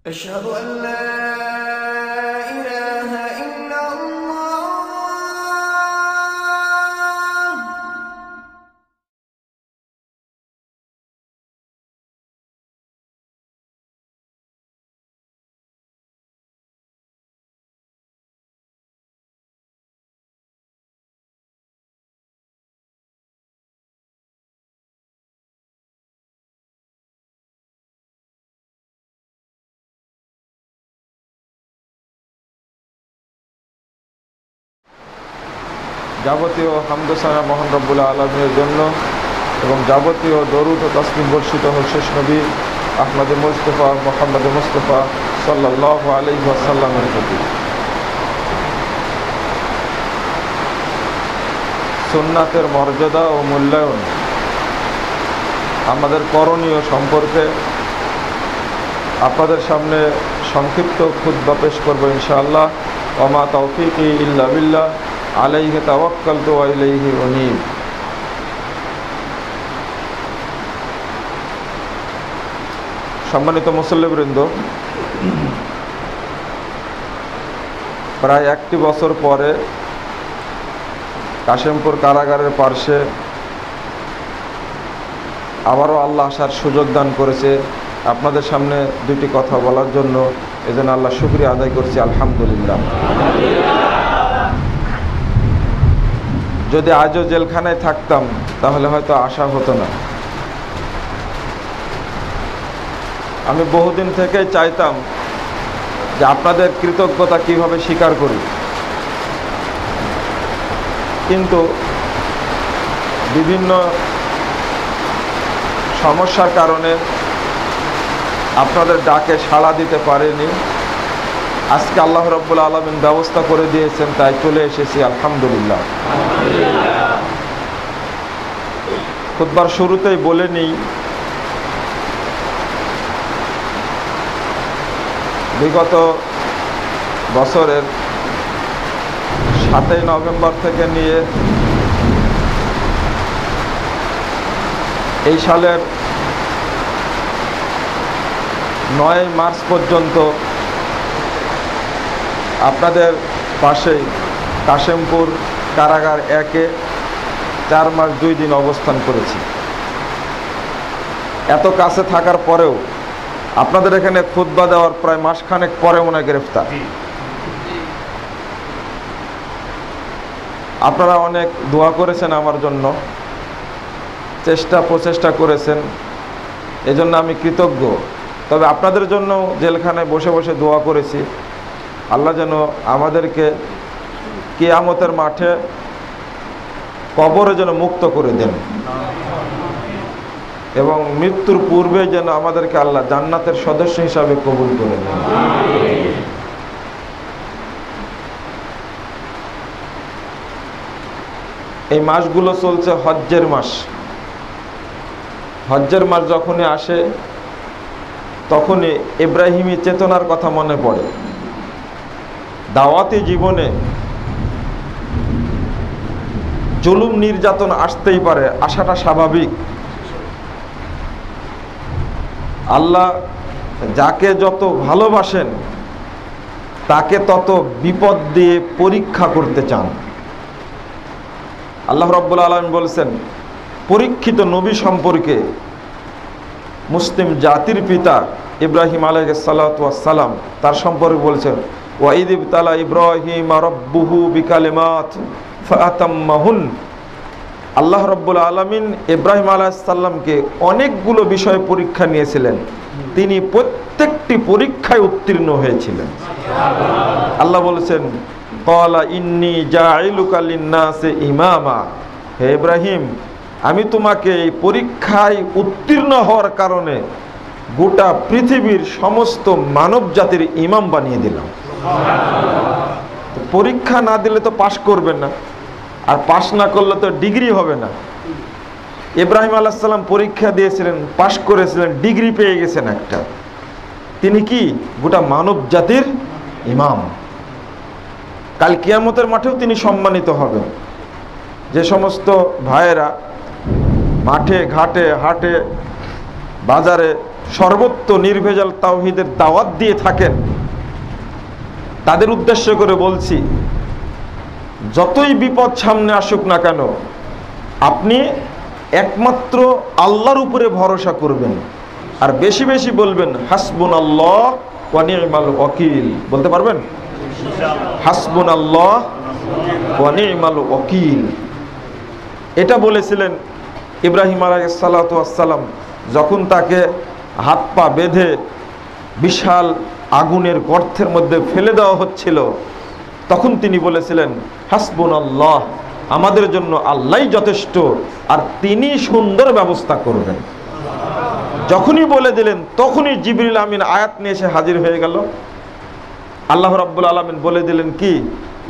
أشهد أن لا إله إلا الله যাবতীয় হামদ সানা মহান রব্বুল আলামিনের জন্য এবং যাবতীয় দরুদ ও তাসলিম বর্ষিত হোক শেষ নবী আহমদ মুস্তফা মোহাম্মদ মুস্তফা সাল্লাল্লাহু আলাইহি ওয়াসাল্লামের প্রতি। সুন্নাতের মর্যাদা ও মূল্যায়ন আমাদের করণীয় সম্পর্কে আপনাদের সামনে সংক্ষিপ্ত খুতবা পেশ করব ইনশাআল্লাহ। ওমা তাওফীকি ইল্লা বিল্লাহ আলাইহি তাওয়াক্কালতু ওয়া ইলাইহি উনীব। সম্মানিত মুসল্লিবৃন্দ, প্রায় একটি বছর পরে কাশেমপুর কারাগারের পার্শ্বে আবারও আল্লাহ আসার সুযোগ দান করেছে আপনাদের সামনে দুটি কথা বলার জন্য। এজন্য আল্লাহ শুকরিয়া আদায় করছি, আলহামদুলিল্লাহ। যদি আজও জেলখানায় থাকতাম তাহলে হয়তো আশা হতো না। আমি বহুদিন থেকেই চাইতাম যে আপনাদের কৃতজ্ঞতা কিভাবে স্বীকার করি, কিন্তু বিভিন্ন সমস্যার কারণে আপনাদের ডাকে সাড়া দিতে পারেনি। আজকে আল্লাহ রাব্বুল আলামিন ব্যবস্থা করে দিয়েছেন, তাই চলে এসেছি, আলহামদুলিল্লাহ। খুতবার শুরুতেই বলে নিই, বিগত বছরের 7ই নভেম্বর থেকে নিয়ে এই সালের 9 মার্চ পর্যন্ত আপনাদের পাশেই কাশেমপুর কারাগার 1-এ 4 মাস 2 দিন অবস্থান করেছি। এত কাছে থাকার পরেও আপনাদের এখানে খুতবা দেওয়ার প্রায় মাসখানেক পরে মনে হয় গ্রেফতার। আপনারা অনেক দোয়া করেছেন আমার জন্য, প্রচেষ্টা করেছেন, এজন্য আমি কৃতজ্ঞ। তবে আপনাদের জন্য জেলখানায় বসে বসে দোয়া করেছি, আল্লাহ যেন আমাদেরকে কিয়ামতের মাঠে কবরে যেন মুক্ত করে দেন এবং মৃত্যুর পূর্বে যেন আমাদেরকে আল্লাহ জান্নাতের সদস্য হিসাবে কবুল করে নেন। এই মাসগুলো চলছে হজ্জের মাস। হজ্জের মাস যখনই আসে তখনই ইব্রাহিমী চেতনার কথা মনে পড়ে। দাওয়াতি জীবনে জুলুম নির্যাতন আসতেই পারে, আসাটা স্বাভাবিক। আল্লাহ যাকে যত ভালোবাসেন তাকে তত বিপদ দিয়ে পরীক্ষা করতে চান। আল্লাহ রাব্বুল আলামিন বলেছেন পরীক্ষিত নবী সম্পর্কে, মুসলিম জাতির পিতা ইব্রাহিম আলাইহিস সালাতু ওয়াস সালাম, তার সম্পর্কে বলেছেন ওয়া ইয ইবতালা ইব্রাহিম রাব্বুহু বিকালিমাত ফাতাম্মাহুন। আল্লাহ রাব্বুল আলামিন ইব্রাহিম আলাইহিস সালামকে অনেকগুলো বিষয়ে পরীক্ষা নিয়েছিলেন, তিনি প্রত্যেকটি পরীক্ষায় উত্তীর্ণ হয়েছিলেন। আল্লাহ বলেছেন ক্বালা ইন্নী জাইলুকা লিন-নাসি ইমামা, হে ইব্রাহিম আমি তোমাকে এই পরীক্ষায় উত্তীর্ণ হওয়ার কারণে গোটা পৃথিবীর সমস্ত মানব জাতির ইমাম বানিয়ে দিলাম। পরীক্ষা না দিলে তো পাশ করবেন না, আর পাশ না করলে তো ডিগ্রি হবে না। ইব্রাহিম আলাইহিস সালাম পরীক্ষা দিয়েছিলেন, পাশ করেছিলেন, ডিগ্রি পেয়ে গেছেন একটা। তিনি কি গোটা মানব জাতির ইমাম। কাল কিয়ামতের মাঠেও তিনি সম্মানিত হবেন। যে সমস্ত ভাইয়েরা মাঠে ঘাটে হাটে বাজারে সর্বত্র নির্ভেজাল তাওহীদের দাওয়াত দিয়ে থাকেন, তাদের উদ্দেশ্য করে বলছি, যতই বিপদ সামনে আসুক না কেন, আপনি একমাত্র আল্লাহর উপরে ভরসা করবেন, আর বেশি বেশি বলবেন হাসবুনাল্লাহ ওয়া নি'মাল ওয়াকিল। বলতে পারবেন? হাসবুনাল্লাহ ওয়া নি'মাল ওয়াকিল। এটা বলেছিলেন ইব্রাহিম আলাইহিস সালাতু ওয়াস সালাম, যখন তাকে হাত পা বেঁধে বিশাল আগুনের গর্তের মধ্যে ফেলে দেওয়া হচ্ছিল, তখন তিনি বলেছিলেন হাসবুনাল্লাহ, আমাদের জন্য আল্লাহই যথেষ্ট, আর তিনি সুন্দর ব্যবস্থা করবেন। যখনই বলে দিলেন তখনই জিবরিল আমিন আয়াত নিয়ে এসে হাজির হয়ে গেল। আল্লাহ রাব্বুল আলামিন বলে দিলেন কি,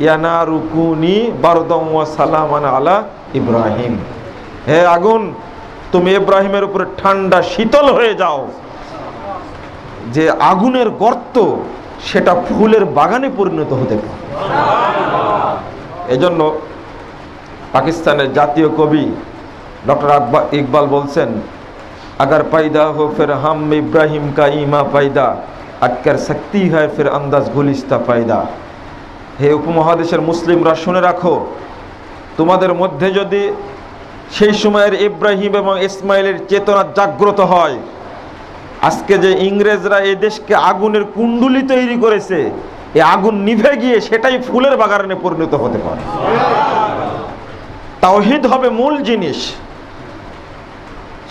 ইয়া নারু কুনি বারদাম ওয়া সালামান আলা ইব্রাহিম, হে আগুন তুমি ইব্রাহিমের উপরে ঠান্ডা শীতল হয়ে যাও। যে আগুনের গর্ত সেটা ফুলের বাগানে পরিণত হতে পারে। এজন্য পাকিস্তানের জাতীয় কবি ডক্টর ইকবাল বলছেন, अगर पैदा हो फिर हम इब्राहिम का ईमा पैदा अटकर सकती है फिर अंदाज गुलिस्ता पैदा। হে উপমহাদেশের মুসলিমরা শুনে রাখো, তোমাদের মধ্যে যদি সেই সময়ের ইব্রাহিম এবং ইসমাইলের চেতনা জাগ্রত হয়, আজকে যে ইংরেজরা এই দেশকে আগুনের কুণ্ডুলি তৈরি করেছে, এই আগুন নিভে গিয়ে সেটাই ফুলের বাগানে পরিণত হতে পারে। তাওহীদ হবে মূল জিনিস।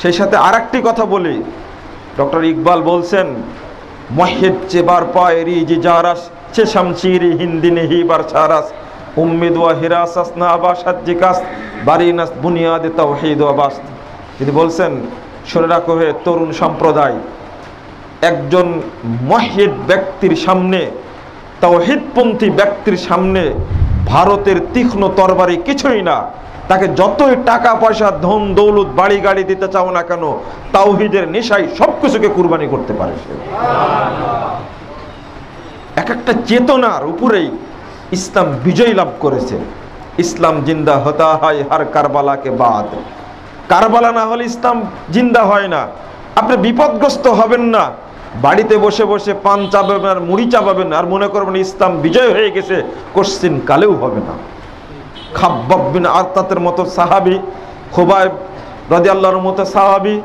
সেই সাথে আরেকটি কথা বলি, ডক্টর ইকবাল বলছেন, মুহিদ চেবার পায়রি জিজারাস চে শামশিরি হিন্দি নেহি বারছারাস উম্মিদ ওয়া হিরাসাস না আবাসাত জিকাস বারিনাস বুনিয়াদ তাওহীদ ওয়া বাস। তিনি বলছেন, শুনে রাখো হে তরুণ সম্প্রদায়, একজন মুহিদ ব্যক্তির সামনে, তাওহীদপন্থী ব্যক্তির সামনে ভারতের তীক্ষ্ণ তরবারি কিছুই না। তাকে যতই টাকা পয়সা ধন দৌলত বাড়ি গাড়ি দিতে চাও না কেন, তাওহীদের নেশায় সবকিছুকে কুরবানি করতে পারে সে। এক একটা চেতনার উপরেই ইসলাম বিজয় লাভ করেছে। ইসলাম জিন্দা হতা হয় হার কারবালাকে বাদ। কারবালা না হলে ইসলাম জিন্দা হয় না। আপনি বিপদগ্রস্ত হবেন না, বাড়িতে বসে বসে পান চাবাবেন আর মুড়ি চাবাবেন আর মনে করবেন ইসলাম বিজয় হয়ে গেছে, কোশ্চিন কালেও হবে না। খাব্বাব বিন আরতাতের মতো সাহাবী, খুবাইব রাদিয়াল্লাহুর মতো সাহাবী,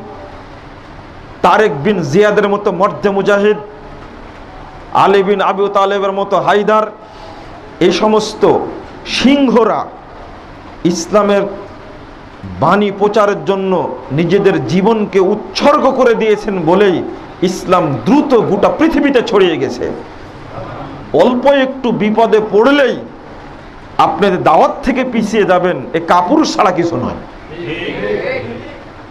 তারেক বিন জিয়াদের মতো মর্দে মুজাহিদ, আলী বিন আবু তালেবের মতো হায়দার, এই সমস্ত সিংহরা ইসলামের বাণী প্রচারের জন্য নিজেদের জীবনকে উৎসর্গ করে দিয়েছেন বলেই ইসলাম দ্রুত গোটা পৃথিবীতে ছড়িয়ে গেছে। অল্প একটু বিপদে পড়লেই আপনাদের দাওয়াত থেকে পিছিয়ে যাবেন, এ কাপুরুষ ছাড়া কিছু নয়।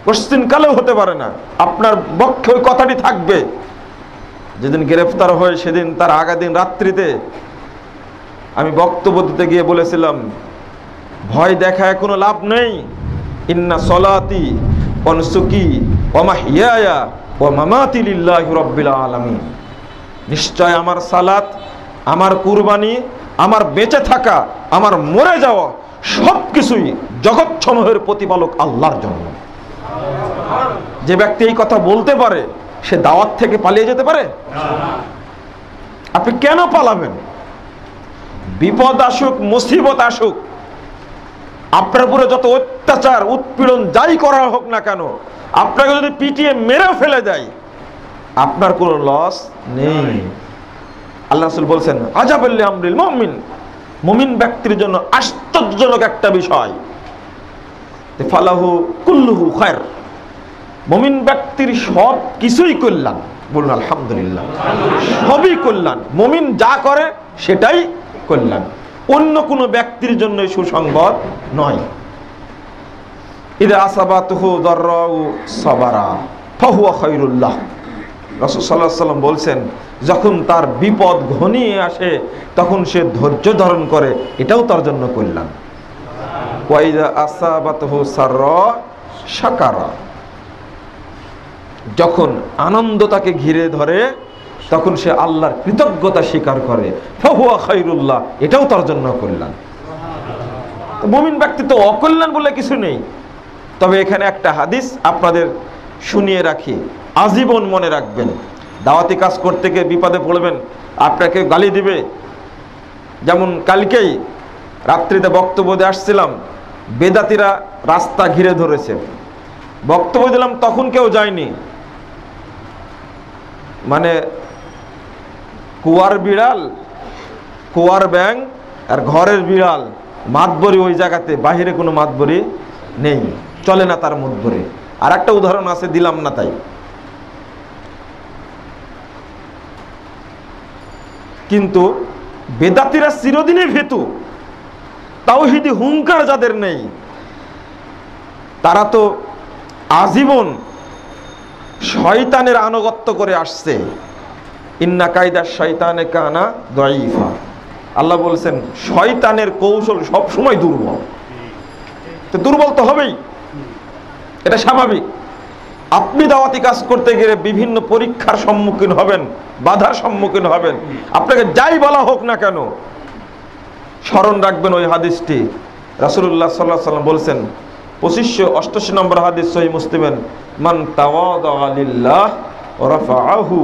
কোশ্চিন কালেও হতে পারে না। আপনার পক্ষে ওই কথাটি থাকবে। যেদিন গ্রেফতার হয় সেদিন তার আগের দিন রাত্রিতে আমি বক্তব্য দিতে গিয়ে বলেছিলাম, ভয় দেখায় কোনো লাভ নেই। ইন্না সলাতি ওয়া নুসুকি ওয়া মাহইয়ায়া ওয়া মামাতি লিল্লাহি রাব্বিল আলামিন। নিশ্চয় আমার সালাত, আমার কুরবানি, আমার বেঁচে থাকা, আমার মরে যাওয়া সবকিছুই জগৎসমূহের প্রতিপালক আল্লাহর জন্য। যে ব্যক্তি এই কথা বলতে পারে সে দাওয়াত থেকে পালিয়ে যেতে পারে? আপনি কেন পালাবেন? বিপদ আসুক, মুসিবত আসুক, আপনার উপরে যত অত্যাচার উৎপীড়ন যাই করা হোক না কেন, আপনাকে যদি পিটিয়ে মেরে ফেলে দেয়, আপনার কোনো লস নেই। আল্লাহ রাসূল বলছেন, আজাবাল্লি আমরিল মুমিন, মুমিন ব্যক্তির জন্য আশ্চর্যজনক একটা বিষয়, ফালাহু কুল্লুহু খায়র, মুমিন ব্যক্তির সব কিছুই কল্যাণ। বলুন আলহামদুলিল্লাহ। সবই কল্যাণ। মুমিন যা করে সেটাই কল্যাণ, অন্য কোনো ব্যক্তির জন্য সুসংবাদ নয়। ইদা আসাবাতুহু দাররাউ সাবারা ফাহুয়া খায়রুল লাহ। রাসূল সাল্লাল্লাহু আলাইহি ওয়াসাল্লাম বলছেন, যখন তার বিপদ ঘনিয়ে আসে তখন সে ধৈর্য ধারণ করে, এটাও তার জন্য কল্যাণ। ওয়া ইদা আসাবাতুহু সাররা শাকারা, যখন আনন্দ তাকে ঘিরে ধরে তখন সে আল্লাহর কৃতজ্ঞতা স্বীকার করে, ফাহুয়া খায়রুল্লাহ, এটাও তার জন্য কল্যাণ। মুমিন ব্যক্তি তো অকল্যাণ বলে কিছু নেই। তবে এখানে একটা হাদিস আপনাদের শুনিয়ে রাখি। আজীবন মনে রাখবেন। দাওয়াতি কাজ করতে গিয়ে বিপদে পড়বেন, আপনাকে গালি দিবে। যেমন কালকেই রাত্রিতে বক্তব্য দিয়ে আসছিলাম, বেদাতিরা রাস্তা ঘিরে ধরেছে, বক্তব্য দিলাম তখন কেউ যায়নি। মানে কুয়ার বিড়াল, কুয়ার ব্যাং আর ঘরের বিড়াল, মাতবরি ওই জায়গাতে, বাহিরে কোনো মাতবরি নেই, চলে না তার মধ্যে। আর একটা উদাহরণ আছে, দিলাম না তাই। কিন্তু বেদাতিরা চিরদিনই ভীতু, তাওহীদি হুঙ্কার যাদের নেই তারা তো আজীবন শয়তানের আনুগত্য করে আসছে। ইন্না কায়দা শয়তানে কানা দাঈফা। আল্লাহ বলছেন শয়তানের কৌশল সব সময় দুর্বল। তো দুর্বল তো হবেই, এটা স্বাভাবিক। আপনি দাওয়াতি কাজ করতে গেলে বিভিন্ন পরীক্ষার সম্মুখীন হবেন, বাধার সম্মুখীন হবেন। আপনাকে যাই বলা হোক না কেন, স্মরণ রাখবেন ওই হাদিসটি। রাসূলুল্লাহ সাল্লাল্লাহু আলাইহি ওয়াসাল্লাম বলছেন 2588 নম্বর হাদিস সহিহ মুসলিমের, মান তাওয়াদা লিল্লাহ ওয়া রাফাআহু,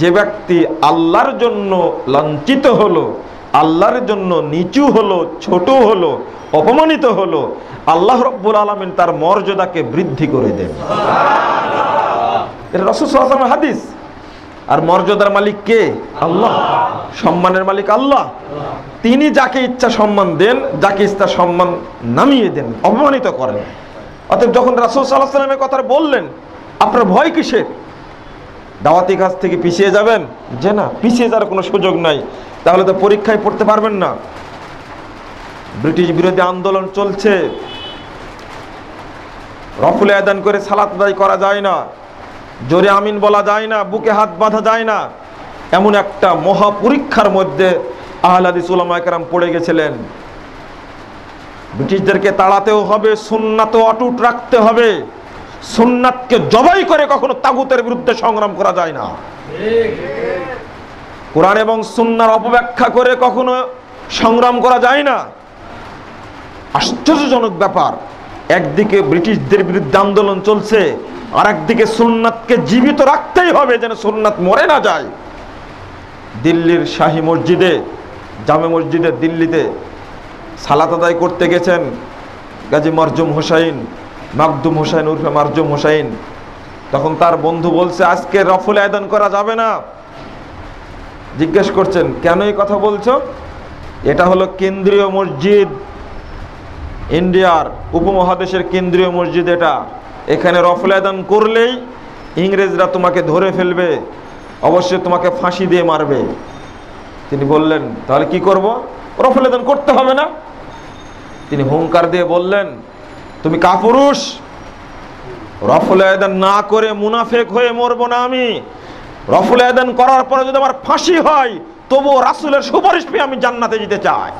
যে ব্যক্তি আল্লাহর জন্য লাঞ্ছিত হলো, আল্লাহর জন্য নিচু হলো, ছোট হলো, অপমানিত হলো, আল্লাহ রাব্বুল আলামিন তার মর্যাদাকে বৃদ্ধি করে দেন। এটা রাসূল সাল্লাল্লাহু আলাইহি ওয়াসাল্লামের হাদিস। আর মর্যাদার মালিক কে? আল্লাহ। সম্মানের মালিক আল্লাহ। তিনি যাকে ইচ্ছা সম্মান দেন, যাকে ইচ্ছা সম্মান নামিয়ে দেন, অপমানিত করেন। অতএব যখন রাসূল সাল্লাল্লাহু আলাইহি ওয়াসাল্লামের কথা বললেন, আপনার ভয় কিসের? দাওয়াতি কাজ থেকে পিছিয়ে যাবেন? যে না, পিছিয়ে যাওয়ার কোনো সুযোগ নাই। তাহলে তো পরীক্ষায় পড়তে পারবেন না। ব্রিটিশ বিরোধী আন্দোলন চলছে, রফুল আযান করে সালাত আদায় করা যায় না, জোরে আমিন বলা যায় না, বুকে হাত বাঁধা যায় না। এমন একটা মহা পরীক্ষার মধ্যে আহলে হাদিস উলামায়ে কেরাম পড়ে গেছিলেন। ব্রিটিশদেরকে তাড়াতেও হবে, সুন্নাতও অটুট রাখতে হবে। সুন্নাতকে জবাই করে কখনো তাগুতের বিরুদ্ধে সংগ্রাম করা যায় না। কোরআন এবং সুন্নাহর অপব্যাখ্যা করে কখনো সংগ্রাম করা যায় না। আশ্চর্যজনক ব্যাপার, একদিকে ব্রিটিশদের বিরুদ্ধে আন্দোলন চলছে, আর একদিকে সুন্নাতকে জীবিত রাখতেই হবে যেন সুন্নাত মরে না যায়। দিল্লির শাহী মসজিদে, জামে মসজিদে দিল্লিতে সালাত আদায় করতে গেছেন গাজী মারজুম হোসাইন, মাকদুম হোসাইন উর্ফে মারজুম হোসাইন। তখন তার বন্ধু বলছে আজকে রফুল আযান করা যাবে না। জিজ্ঞেস করছেন কেন এই কথা বলছো? এটা হলো কেন্দ্রীয় মসজিদ, ইন্ডিয়ার উপমহাদেশের কেন্দ্রীয় মসজিদ এটা। এখানে রফুল আযান করলেই ইংরেজরা তোমাকে ধরে ফেলবে, অবশ্যই তোমাকে ফাঁসি দিয়ে মারবে। তিনি বললেন তাহলে কি করব? রফুল আযান করতে হবে না। তিনি হুঙ্কার দিয়ে বললেন তুমি কাপুরুষ, রফুল আযান না করে মুনাফিক হয়ে মরবো না আমি। রফুল আযান করার পরে যদি আমার ফাঁসি হয় তবুও রাসূলের সুপারিশ পেয়ে আমি জান্নাতে যেতে চাই।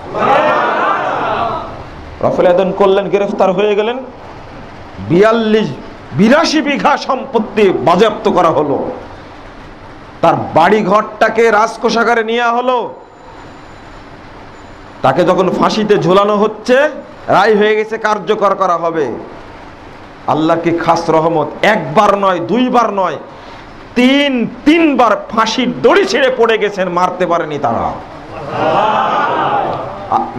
রফুল আযান করলেন, গ্রেফতার হয়ে গেলেন। 82 বিঘা সম্পত্তি বাজেয়াপ্ত করা হলো। তার বাড়ি ঘরটাকে রাজকোষাগারে নেওয়া হলো। তাকে যখন ফাঁসিতে ঝোলানো হচ্ছে, রায় হয়ে গেছে, কার্যকর করা হবে। আল্লাহ কি খাস রহমত, একবার নয়, দুইবার নয়, তিনবার ফাঁসির দড়ি ছেড়ে পড়ে গেছেন, মারতে পারেনি তারা।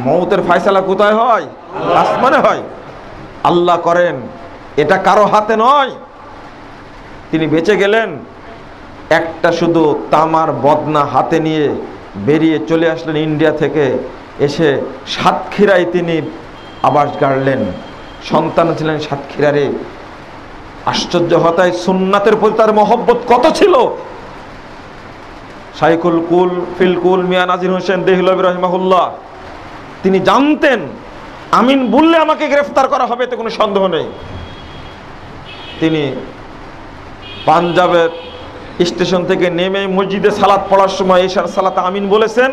মওতের ফয়সালা কোথায় হয়? আসমানে হয়। আল্লাহ করেন, এটা কারো হাতে নয়। তিনি বেঁচে গেলেন। একটা শুধু তামার বদনা হাতে নিয়ে বেরিয়ে চলে আসলেন ইন্ডিয়া থেকে। এসে সাতক্ষীরায় তিনি আবাস গাড়লেন। সন্তান ছিলেন সাতক্ষীরারে। আশ্চর্য হতায় সুন্নাতের প্রতি তার মহব্বত কত ছিল। শাইখুল কুল ফিল কুল মিয়া নাজির হোসেন দেহলভী রাহিমাহুল্লাহ তিনি জানতেন আমিন বললে আমাকে গ্রেফতার করা হবে, এতে কোনো সন্দেহ নেই। তিনি পাঞ্জাবের স্টেশন থেকে নেমে মসজিদে সালাত পড়ার সময় এশার সালাতে আমিন বলেছেন।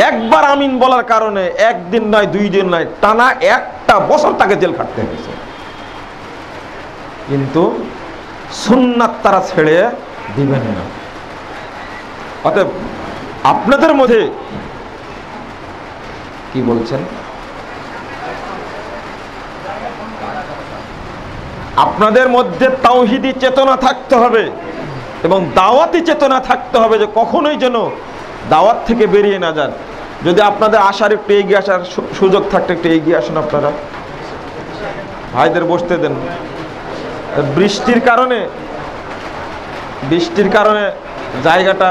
একবার আমিন বলার কারণে একদিন নয়, 2 দিন নয়, টানা 1টা বছর তাকে জেল খাটতে হয়েছে। কিন্তু সুন্নাত তারা ছেড়ে দিবেন না। অতএব আপনাদের মধ্যে কি বলছেন? আপনাদের মধ্যে তাওহীদি চেতনা থাকতে হবে এবং দাওয়াতি চেতনা থাকতে হবে, যে কখনোই যেন দাওয়াত থেকে বেরিয়ে না যান। যদি আপনাদের আসার একটু এগিয়ে আসার সুযোগ থাকতে একটু এগিয়ে আসুন, আপনারা ভাইদের বসতে দেন। বৃষ্টির কারণে জায়গাটা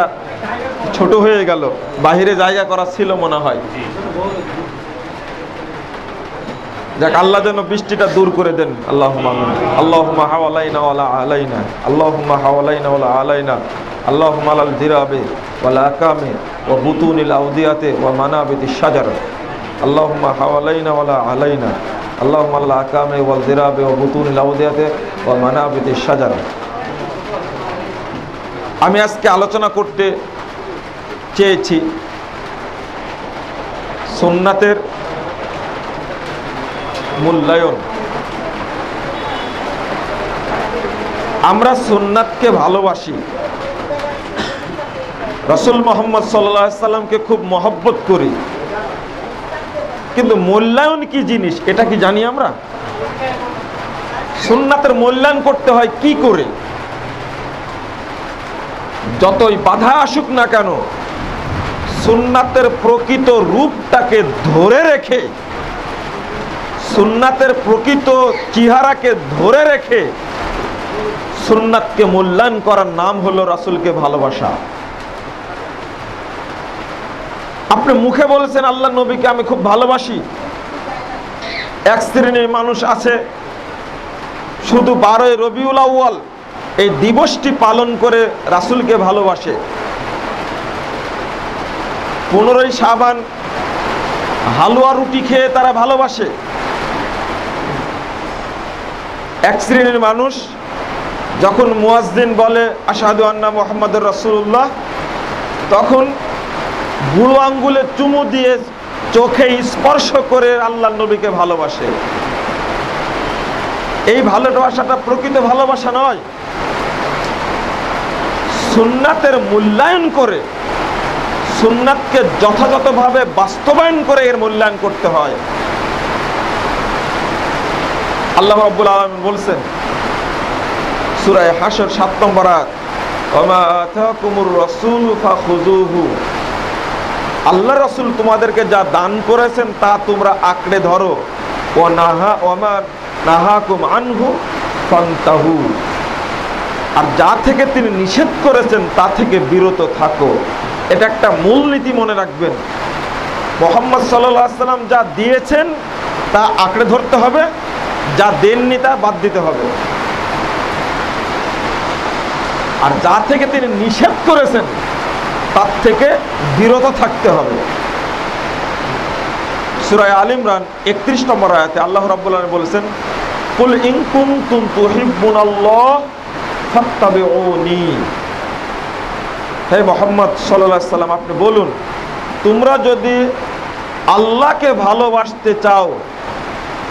ছোট হয়ে গেল, বাহিরে জায়গা করা ছিল মনে হয়। যাক, আল্লাহ যেন বৃষ্টিটা দূর করে দেন। আল্লাহুম্মা আমিন। আল্লাহুম্মা হাওয়ালাইনা ওয়ালা আলাইনা, আল্লাহুম্মা হাওয়ালাইনা ওয়ালা আলাইনা, আল্লাহুম্মা আলাল জিরাবে ওয়াল আকামে ওয়া বুতুনিল আউদিয়াতে ওয়া মানাবিতিশ শাজার, আল্লাহুম্মা হাওয়ালাইনা ওয়ালা আলাইনা, আল্লাহুম্মা আলাল আকামে ওয়াল জিরাবে ওয়া বুতুনিল আউদিয়াতে ওয়া মানাবিতিশ শাজার। আমি আজকে আলোচনা করতে চেয়েছি সুন্নাতের মূল্যায়ন। আমরা সুন্নাতকে ভালোবাসি, রাসূল মুহাম্মদ সাল্লাল্লাহু আলাইহি সাল্লামকে খুব মহব্বত করি, কিন্তু মূল্যায়ন কি জিনিস এটা কি জানি আমরা? সুন্নাতের মূল্যায়ন করতে হয় কি করে? যতই বাধা আসুক না কেন, সুন্নাতের প্রকৃত রূপটাকে ধরে রেখে, সুন্নাতের প্রকৃত চেহারাকে ধরে রেখে সুন্নাতকে মূল্যায়ন করার নাম হলো রাসূলকে ভালোবাসা। আপনি মুখে বলেছেন আল্লাহ নবীকে আমি খুব ভালোবাসি, এক শ্রেণীর মানুষ আছে শুধু 12ই রবিউল আউয়াল এই দিবসটি পালন করে রাসূলকে ভালোবাসে, 15ই শাবান হালুয়া রুটি খেয়ে তারা ভালোবাসে। এক শ্রেণীর মানুষ যখন মুয়াজ্জিন বলে আশহাদু আন্না মুহাম্মাদুর রাসূলুল্লাহ, তখন বুড়ো আঙ্গুলে চুমু দিয়ে চোখে স্পর্শ করে আল্লাহর নবীকে ভালোবাসে। এই ভালোবাসাটা প্রকৃত ভালোবাসা নয়। সুন্নাতের মূল্যায়ন করে, সুন্নাতকে যথাযথভাবে বাস্তবায়ন করে এর মূল্যায়ন করতে হয়। আল্লাহ রাব্বুল আলামিন বলছেন সূরা হাশর 7 নম্বর আয়াত, ওয়া আতাকুমুর রাসূলু ফাখুযুহু, আল্লাহ রাসূল তোমাদেরকে যা দান করেছেন তা তোমরা আঁকড়ে ধরো, ওয়া মা নাহাকুম আনহু ফান্তাহু, আর যা থেকে তিনি নিষেধ করেছেন তা থেকে বিরত থাকো। এটা একটা মূলনীতি মনে রাখবেন। মুহাম্মদ সাল্লাল্লাহু আলাইহি সাল্লাম যা দিয়েছেন তা আঁকড়ে ধরতে হবে, যা দেননি তা বাদ দিতে হবে, আর যা থেকে তিনি নিষেধ করেছেন তার থেকে বিরত থাকতে হবে। সূরা আলে ইমরান 31 নম্বর আয়াতে আল্লাহ রাব্বুল আলামিন বলেছেন, কুল ইন কুনতুম তুহিব্বুনাল্লাহ ফাত্তাবিউনি, হে মুহাম্মদ সাল্লাল্লাহু আলাইহি সাল্লাম আপনি বলুন, তোমরা যদি আল্লাহকে ভালোবাসতে চাও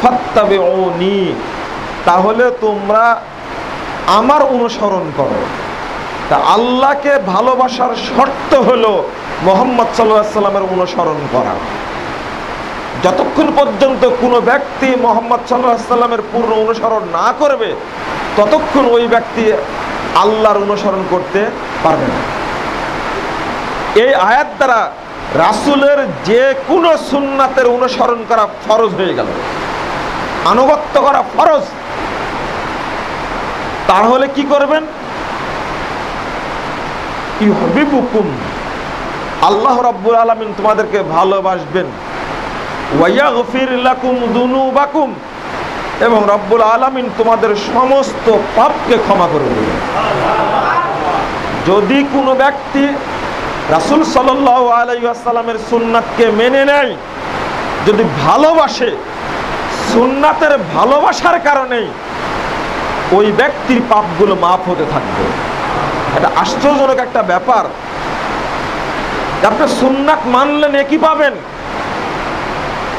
ফাত্তাবিউনি, তাহলে তোমরা আমার অনুসরণ করো। তা আল্লাহকে ভালোবাসার শর্ত হলো মুহাম্মদ সাল্লাল্লাহু আলাইহি সাল্লামের অনুসরণ করা। যতক্ষণ পর্যন্ত কোনো ব্যক্তি মুহাম্মদ সাল্লাল্লাহু আলাইহি সাল্লামের পূর্ণ অনুসরণ না করবে, ততক্ষণ ওই ব্যক্তি আল্লাহর অনুসরণ করতে পারবে না। এই আয়াত দ্বারা রাসূলের যে কোনো সুন্নাতের অনুসরণ করা ফরজ হয়ে গেল, আনুগত্য করা ফরজ। তাহলে কি করবেন? ইউহিব্বুকুম, আল্লাহ রাব্বুল আলামিন তোমাদেরকে ভালোবাসবেন, ওয়া ইয়াগফির লাকুম যুনুবাকুম, এবং রব্বুল আলামিন তোমাদের সমস্ত পাপকে ক্ষমা করে দেবেন। যদি কোনো ব্যক্তি রাসূল সাল্লাল্লাহু আলাইহি ওয়াসাল্লামের সুন্নাতকে মেনে নেয়, যদি ভালোবাসে, সুন্নাতের ভালোবাসার কারণেই ওই ব্যক্তির পাপগুলো মাফ হতে থাকবে। এটা আশ্চর্যজনক একটা ব্যাপার। আপনি সুন্নাত মানলে নেকি পাবেন,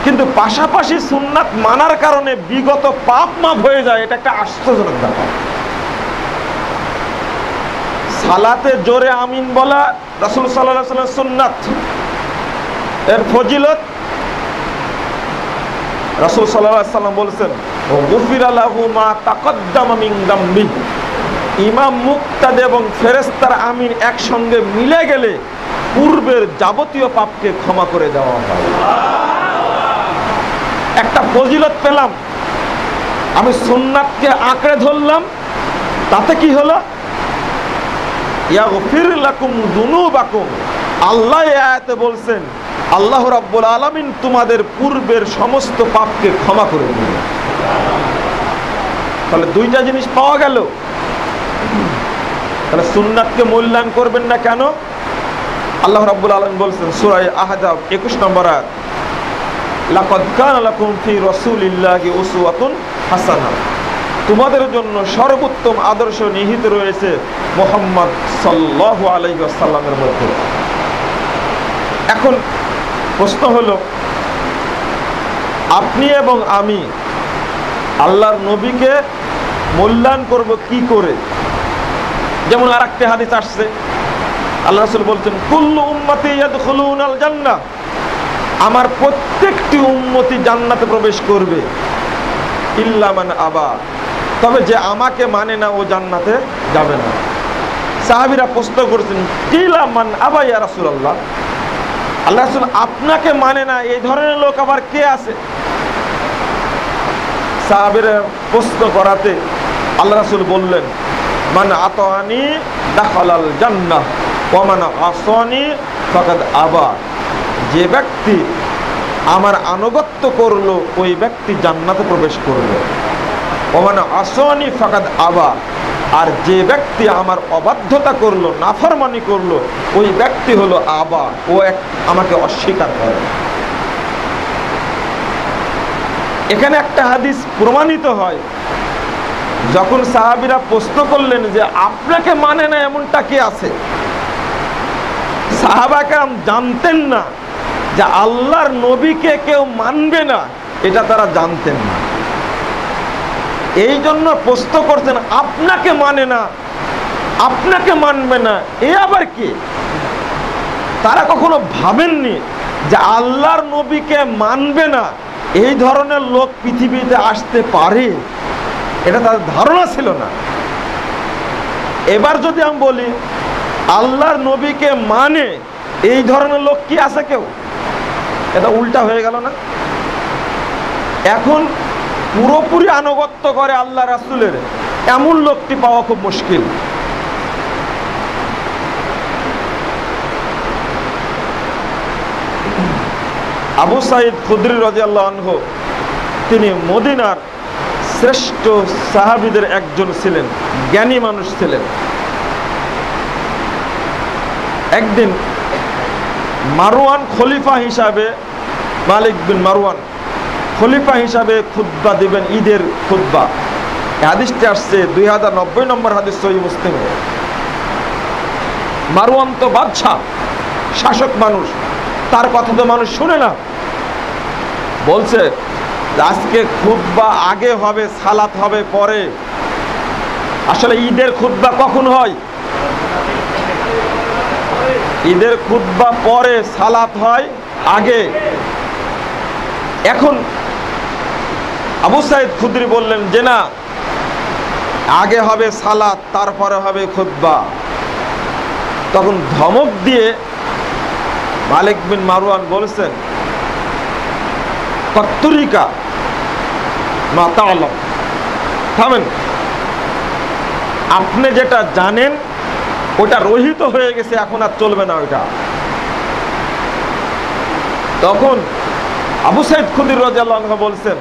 কিন্তু পাশাপাশি সুন্নাত মানার কারণে বিগত পাপ মাফ হয়ে যায়, এটা একটা আশ্চর্যজনক ব্যাপার। সালাতে জোরে আমিন বলা রাসূল সাল্লাল্লাহু আলাইহি ওয়াসাল্লামের সুন্নাত, এর ফজিলত রাসূল সাল্লাল্লাহু আলাইহি ওয়াসাল্লাম বলেছেন, ও গুফিরা লাহু মা তাকদ্দামা মিন যামবিহি, ইমাম মুক্তাদি এবং ফেরেশতার আমিন একসঙ্গে মিলে গেলে পূর্বের যাবতীয় পাপকে ক্ষমা করে দেওয়া হয়। একটা ফজিলত পেলাম, আমি সুন্নাতকে আঁকড়ে ধরলাম, তাতে কি হলো? ইয়াগফির লাকুম যুনুবাকুম, আল্লাহ এই আয়াতে বলছেন আল্লাহ রাব্বুল আলামিন তোমাদের পূর্বের সমস্ত পাপকে ক্ষমা করে দিবেন। তাহলে দুইটা জিনিস পাওয়া গেল। তাহলে সুন্নাতকে মূল্যায়ন করবেন না কেন? আল্লাহ রাব্বুল আলামিন বলছেন সূরা আহজাব 21 নম্বর আয়াত, লাকাদ কানা লাকুম ফি রাসূলিল্লাহি উসওয়াতুন হাসানাহ, তোমাদের জন্য সর্বোত্তম আদর্শ নিহিত রয়েছে মুহাম্মদ সাল্লাল্লাহু আলাইহি ওয়াসাল্লামের মধ্যে। এখন প্রশ্ন হলো, আপনি এবং আমি আল্লাহর নবীকে মূল্যায়ন করব কি করে? যেমন আরেকটা হাদিস আসছে, আল্লাহ রাসূল বলছেন কুল্লু উম্মতি ইয়াদখুলুনাল জান্নাহ, আমার প্রত্যেকটি উম্মতি জান্নাতে প্রবেশ করবে, ইল্লা মান আবা, তবে যে আমাকে মানে না ও জান্নাতে যাবে না। সাহাবীরা প্রশ্ন করেছেন কিলা মান আবা ইয়া রাসূলুল্লাহ, আল্লাহ রাসূল আপনাকে মানে না এই ধরনের লোক আবার কে আছে? সাহাবীরা প্রশ্ন করাতে আল্লাহ রাসূল বললেন মান আতানি দাখালাল জান্নাহ ওয়া মান আসানি ফাকাদ আবা, যে ব্যক্তি আমার আনুগত্য করলো ওই ব্যক্তি জান্নাতে প্রবেশ করবে, ওয়া মান আসানি ফাকাদ আবা, আর যে ব্যক্তি আমার অবাধ্যতা করলো, নাফরমানি করলো, ওই ব্যক্তি হলো আবা, ও আমাকে অস্বীকার করে। এখানে একটা হাদিস প্রমাণিত হয়, যখন সাহাবীরা প্রশ্ন করলেন যে আপনাকে মানে না এমনটা কি আছে, সাহাবা কেরাম জানতেন না যে আল্লাহর নবীকে কেউ মানবে না, এটা তারা জানতেন না। এই জন্য প্রশ্ন করছেন আপনাকে মানে না, আপনাকে মানবে না, এ আবার কি? তারা কখনো ভাবেননি যে আল্লাহর নবীকে মানবে না এই ধরনের লোক পৃথিবীতে আসতে পারে, এটা তাদের ধারণা ছিল না। এবার যদি আমি বলি আল্লাহর নবীকে মানে এই ধরনের লোক কি আছে কেউ? এটা উল্টা হয়ে গেল না? এখন পুরোপুরি আনুগত্য করে আল্লাহ রাসূলের এমন লোকটি পাওয়া খুব মুশকিল। আবু সাঈদ খুদরি রাদিয়াল্লাহু আনহু, তিনি মদিনার শ্রেষ্ঠ সাহাবীদের একজন ছিলেন, জ্ঞানী মানুষ ছিলেন। একদিন মারওয়ান খলিফা হিসাবে, মালিক বিন মারওয়ান খলিফা হিসাবে খুতবা দিবেন, ঈদের খুতবা। হাদিসটি আসছে 2090 নম্বর হাদিস সহিহ মুসলিমে। মারওয়ান তো বাদশা, শাসক মানুষ, তার কথা তো মানুষ শুনে না। বলছে আজকে খুতবা আগে হবে, সালাত হবে পরে। আসলে ঈদের খুতবা কখন হয়? ঈদের খুতবা পরে, সালাত হয় আগে। এখন আবু সাঈদ খুদরি বললেন যে না, আগে হবে সালাত, তারপরে হবে খুতবা। তখন ধমক দিয়ে মালিক বিন মারওয়ান বলেছেন কত্তুরিকা মা তাআলাম, থামেন, আপনি যেটা জানেন ওটা রহিত হয়ে গেছে, এখন আর চলবে না ওইটা। তখন আবু সাঈদ খুদরি রাদিয়াল্লাহু আনহু বলছেন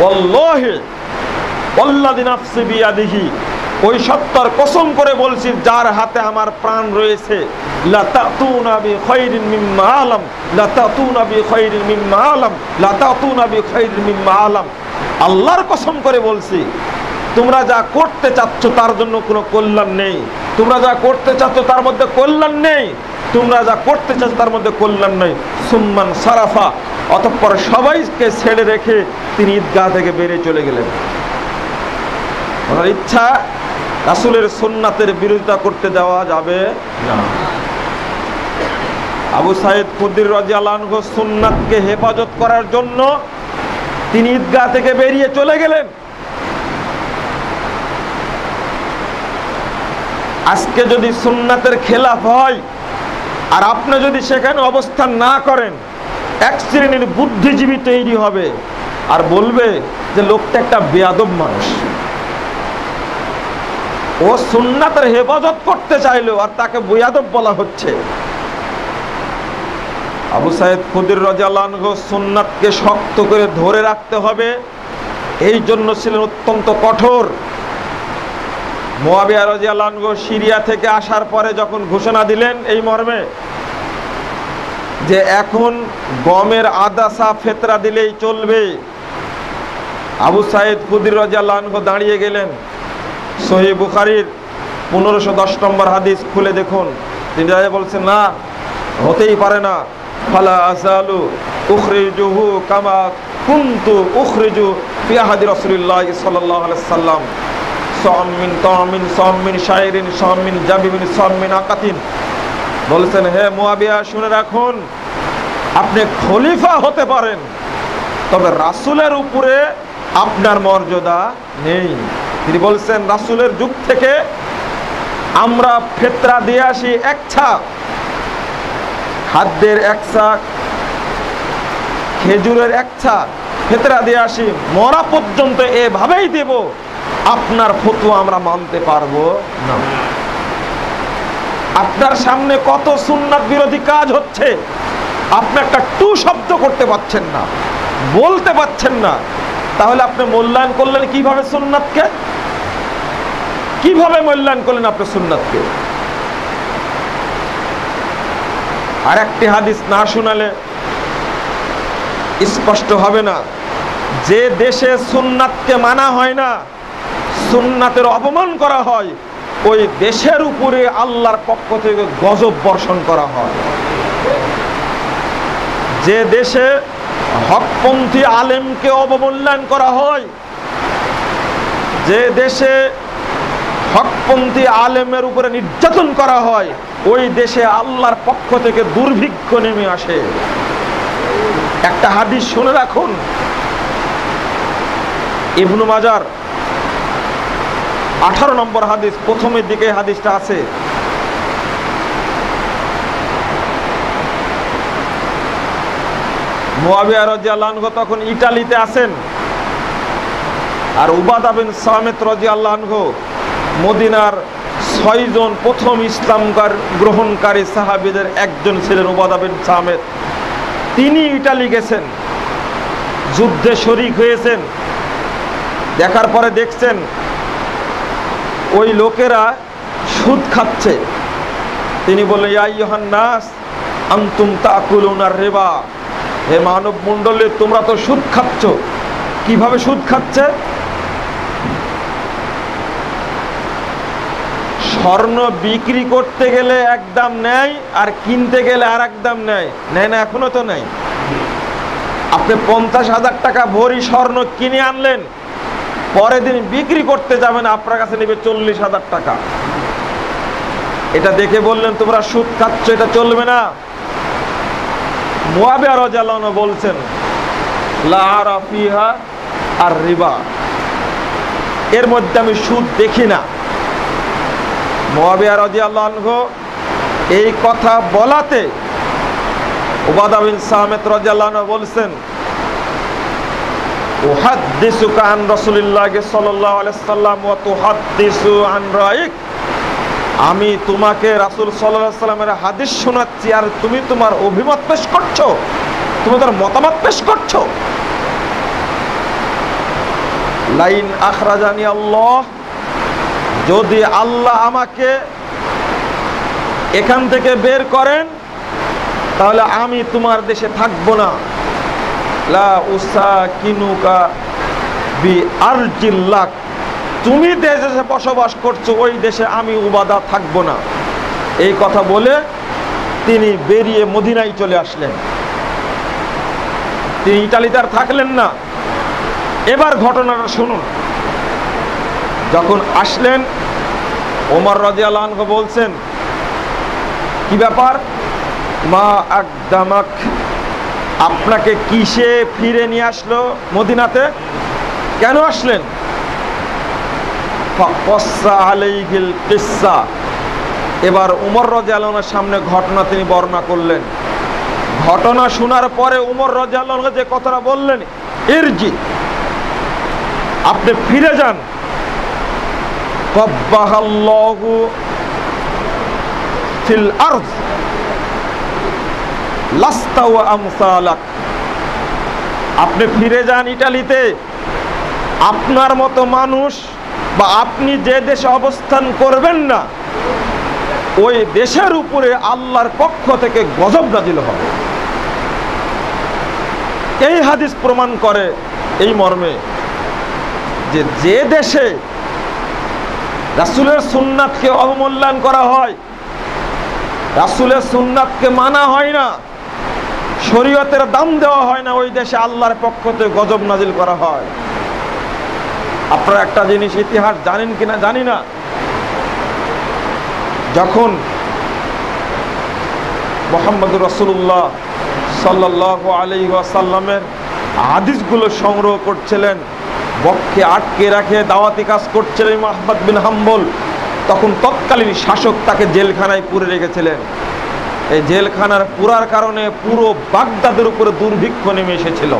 ওয়াল্লাহি ওয়াল্লাযী নাফসি বিয়াদিহি, ওই সত্তার কসম করে বলছি যার হাতে আমার প্রাণ রয়েছে, লা তাতুনা বিখাইরিন মিম্মা আলাম, লা তাতুনা বিখাইরিন মিম্মা আলাম, লা তাতুনা বিখাইরিন মিম্মা আলাম। আল্লাহর কসম করে বলছি, তোমরা যা করতে চাচ্ছ তার জন্য কোনো কল্যাণ নেই, তোমরা যা করতে চাচ্ছ তার মধ্যে কল্যাণ নেই, তোমরা যা করতে চাচ্ছ তার মধ্যে কল্যাণ নেই। সুম্মান সারাফা, অতঃপর সবাইকে ছেড়ে রেখে তিনি ঈদগাহ থেকে বেরিয়ে চলে গেলেন। ওনার ইচ্ছা রাসূলের সুন্নাতের বিরোধিতা করতে দেওয়া যাবে না। আবু সাঈদ খুদরি রাদিয়াল্লাহু আনহু সুন্নাতকে হেফাজত করার জন্য তিনি ঈদগাহ থেকে বেরিয়ে চলে গেলেন। আজকে যদি সুন্নাতের খেলাফ হয় আর আপনি যদি সেখানে অবস্থান না করেন, এক শ্রেণীর বুদ্ধিজীবী তৈরি হবে আর বলবে যে লোকটা একটা বেয়াদব মানুষ, ও সুন্নাতের হেফাজত করতে চাইলো আর তাকে বেয়াদব বলা হচ্ছে। আবু সাইদ খুদরি রাদিয়াল্লাহু আনহু সুন্নাতকে শক্ত করে ধরে রাখতে হবে, এই জন্য ছিলেন অত্যন্ত কঠোর। মুআবিয়া রাদিয়াল্লাহু আনহু সিরিয়া থেকে আসার পরে যখন ঘোষণা দিলেন এই মর্মে যে এখন গমের আদাসা ফেতরা দিলেই চলবে, আবু সাইদ খুদরি রাদিয়াল্লাহু আনহু দাঁড়িয়ে গেলেন। সহিহ বুখারীর 1510 নম্বর হাদিস খুলে দেখুন, তিনি বলছেন না, হতেই পারে না। ফালা আযালু উখরিজুহু কামা কুনতু উখরিজু ফি আহাদি রাসূলিল্লাহ সাল্লাল্লাহু আলাইহি সাল্লাম, সাম মিন তামিন সাম মিন শাইরিন সাম মিন জাবিবিন সাম মিন আকাতিন। বলছেন, হে মুআবিয়া, শুনে রাখুন, আপনি খলিফা হতে পারেন, তবে রাসূলের উপরে আপনার মর্যাদা নেই। তিনি বলছেন, রাসূলের যুগ থেকে আমরা ফেতরা দিয়ে আসি এক ছাক, খাদ্যের এক ছাক, খেজুরের এক ছাক ফেতরা দিয়ে আসি, মরা পর্যন্ত এভাবেই দেব, আপনার ফতোয়া আমরা মানতে পারবো না। আপনার সামনে কত সুন্নাত বিরোধী কাজ হচ্ছে, আপনি একটা টু শব্দ করতে পারছেন না, বলতে পারছেন না, তাহলে আপনি মূল্যায়ন করলেন কিভাবে সুন্নাতকে? কিভাবে মূল্যায়ন করলেন আপনি সুন্নাতকে? আর একটি হাদিস না শোনালে স্পষ্ট হবে না। যে দেশে সুন্নাতকে মানা হয় না, সুন্নাতের অপমান করা হয়, ওই দেশের উপরে আল্লাহর পক্ষ থেকে গজব বর্ষণ করা হয়। যে দেশে হকপন্থী আলেমকে অবমূল্যায়ন করা হয়, যে দেশে হকপন্থী আলেমের উপরে নির্যাতন করা হয়, ওই দেশে আল্লাহর পক্ষ থেকে দুর্ভিক্ষ নেমে আসে। একটা হাদিস শুনে রাখুন, ইবনু মাজার 18 নম্বর হাদিস, প্রথমের দিকে হাদিসটা আছে। মুআবিয়া রাদিয়াল্লাহু আনহু তখন ইতালিতে আছেন, আর উবাদা বিন সামিত রাদিয়াল্লাহু আনহু মদিনার 6 জন প্রথম ইসলাম গ্রহণকারী সাহাবীদের একজন ছিলেন উবাদা বিন সামিত। তিনি ইতালি গেছেন, যুদ্ধে শরীক হয়েছেন। দেখার পরে দেখছেন ওই লোকেরা সুদ খাচ্ছে। তিনি বললেন, ইয়া আইয়ুহান নাস আনতুম তাকুলুনার রিবা, হে মানব মণ্ডলী, তোমরা তো সুদ খাচ্ছ। কিভাবে সুদ খাচ্ছে? স্বর্ণ বিক্রি করতে গেলে এক দাম নেয় আর কিনতে গেলে আর এক দাম নেয়, নেয় না? এখনো তো নেই। আপনি 50,000 টাকা ভরি স্বর্ণ কিনে আনলেন, পরের দিন বিক্রি করতে যাবেন, আপনার কাছে নেবে 40,000 টাকা। এটা দেখে বললেন, তোমরা সুদ খাচ্ছ, এটা চলবে না। মুআবিয়া রাদিয়াল্লাহু আনহু বলছেন, লা আরা ফিহা আর রিবা, এর মধ্যে আমি সুদ দেখি না। মুআবিয়া রাদিয়াল্লাহু আনহু এই কথা বলাতে উবাদা বিন সামিত রাদিয়াল্লাহু আনহু বলছেন, উহাদ্দিসুকা আন রাসূলিল্লাহ সাল্লাল্লাহু আলাইহি সাল্লাম ওয়া তুহাদ্দিসু আন রাইক, আমি তোমাকে রাসূল সাল্লাল্লাহু আলাইহি সাল্লামের হাদিস শোনাচ্ছি আর তুমি তোমার অভিমত পেশ করছো, তুমি তোমার মতামত পেশ করছো। লাইন আখরাজানি আল্লাহ, যদি আল্লাহ আমাকে এখান থেকে বের করেন তাহলে আমি তোমার দেশে থাকবো না। লা উসাকিনুকা বি আরজিল্লাক, তুমি যে দেশে বসবাস করছো ওই দেশে আমি উবাদা থাকবো না। এই কথা বলে তিনি বেরিয়ে মদিনায় চলে আসলেন। তিনি ইতালিতে আর থাকলেন না। এবার ঘটনাটা শুনুন। যখন আসলেন, ওমর রাদিয়াল্লাহু আনহু বলছেন, কি ব্যাপার? মা আকদামাক আপনাকে কিসে ফিরে নিয়ে আসলো মদিনাতে? কেন আসলেন? এবার উমর রাদিয়াল্লাহু আনহুর সামনে ঘটনা তিনি বর্ণনা করলেন। ঘটনা শোনার পরে উমর রাদিয়াল্লাহু আনহু যে কথাটা বললেন, ইরজি, আপনি ফিরে যান। কব্বাহাল্লাহু ফিল আরদ লাস্তা ওয়া আমসালাক, আপনি ফিরে যান ইটালিতে। আপনার মতো মানুষ বা আপনি যে দেশে অবস্থান করবেন না, ওই দেশের উপরে আল্লাহর পক্ষ থেকে গজব নাজিল হবে। এই হাদিস প্রমাণ করে এই মর্মে যে যে দেশে রাসূলের সুন্নাতকে অবমূল্যায়ন করা হয়, রাসূলের সুন্নাতকে মানা হয় না, শরীয়তের দাম দেওয়া হয় না, ওই দেশে আল্লাহর পক্ষ থেকে গজব নাজিল করা হয়। আপনারা একটা জিনিস ইতিহাস জানেন কিনা জানি না, যখন মুহাম্মদুর রাসূলুল্লাহ সাল্লাল্লাহু আলাইহি ওয়াসাল্লামের হাদিসগুলো সংগ্রহ করছিলেন, বক্ষে আটকে রাখে দাওয়াতি কাজ করছিলেন আহমদ বিন হাম্বল, তখন তৎকালীন শাসক তাকে জেলখানায় পুরে রেখেছিলেন। এই জেলখানার পুরার কারণে পুরো বাগদাদের উপরে দুর্ভিক্ষ নেমে এসেছিল।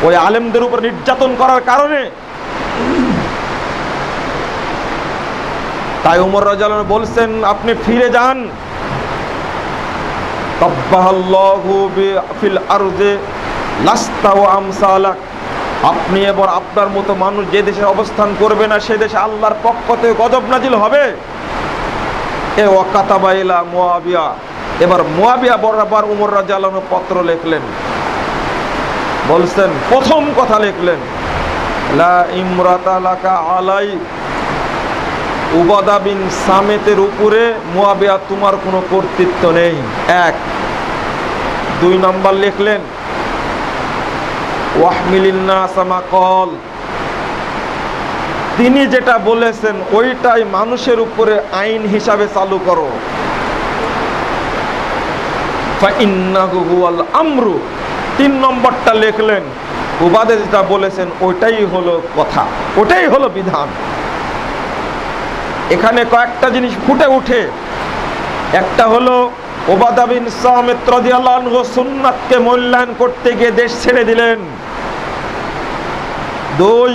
ওই আলেমদের উপর নির্যাতন করার কারণে। তাই উমর রাদিয়াল্লাহু আনহু বলছেন, আপনি ফিরে যান। তাব্বাহাল্লাহু ফিল আরদি লাস্তা ওয়া আমসালাক, আপনি এবার আপনার মতো মানুষ যে দেশে অবস্থান করবে না, সে দেশে আল্লাহর পক্ষ থেকে গজব নাজিল হবে। এ ওয়াকাতাবা ইলা মুয়াবিয়া, এবার মুয়াবিয়া বরাবর উমর রাদিয়াল্লাহু আনহু পত্র লিখলেন। বলছেন, প্রথম কথা লিখলেন, লা ইমরাতা লাকা আলাই, উবাদা বিন সামেতের উপরে মুয়াবিয়া তোমার কোনো কর্তৃত্ব নেই। এক। দুই নম্বর লিখলেন, ওয়াহমিলিন নাস মা ক্বাল, তিনি যেটা বলেছেন ওইটাই মানুষের উপরে আইন হিসাবে চালু করো। ফাইন্নাহু হুয়াল আমরু, তিন নম্বরটা লিখলেন, উবাদা যেটা বলেছেন ওইটাই হলো কথা, ওটাই হলো বিধান। এখানে কয়েকটা জিনিস ফুটে উঠে। একটা হলো উবাদা বিন সামিত রাদিয়াল্লাহু আনহু সুন্নাতকে মূল্যায়ন করতে গিয়ে দেশ ছেড়ে দিলেন। দুই,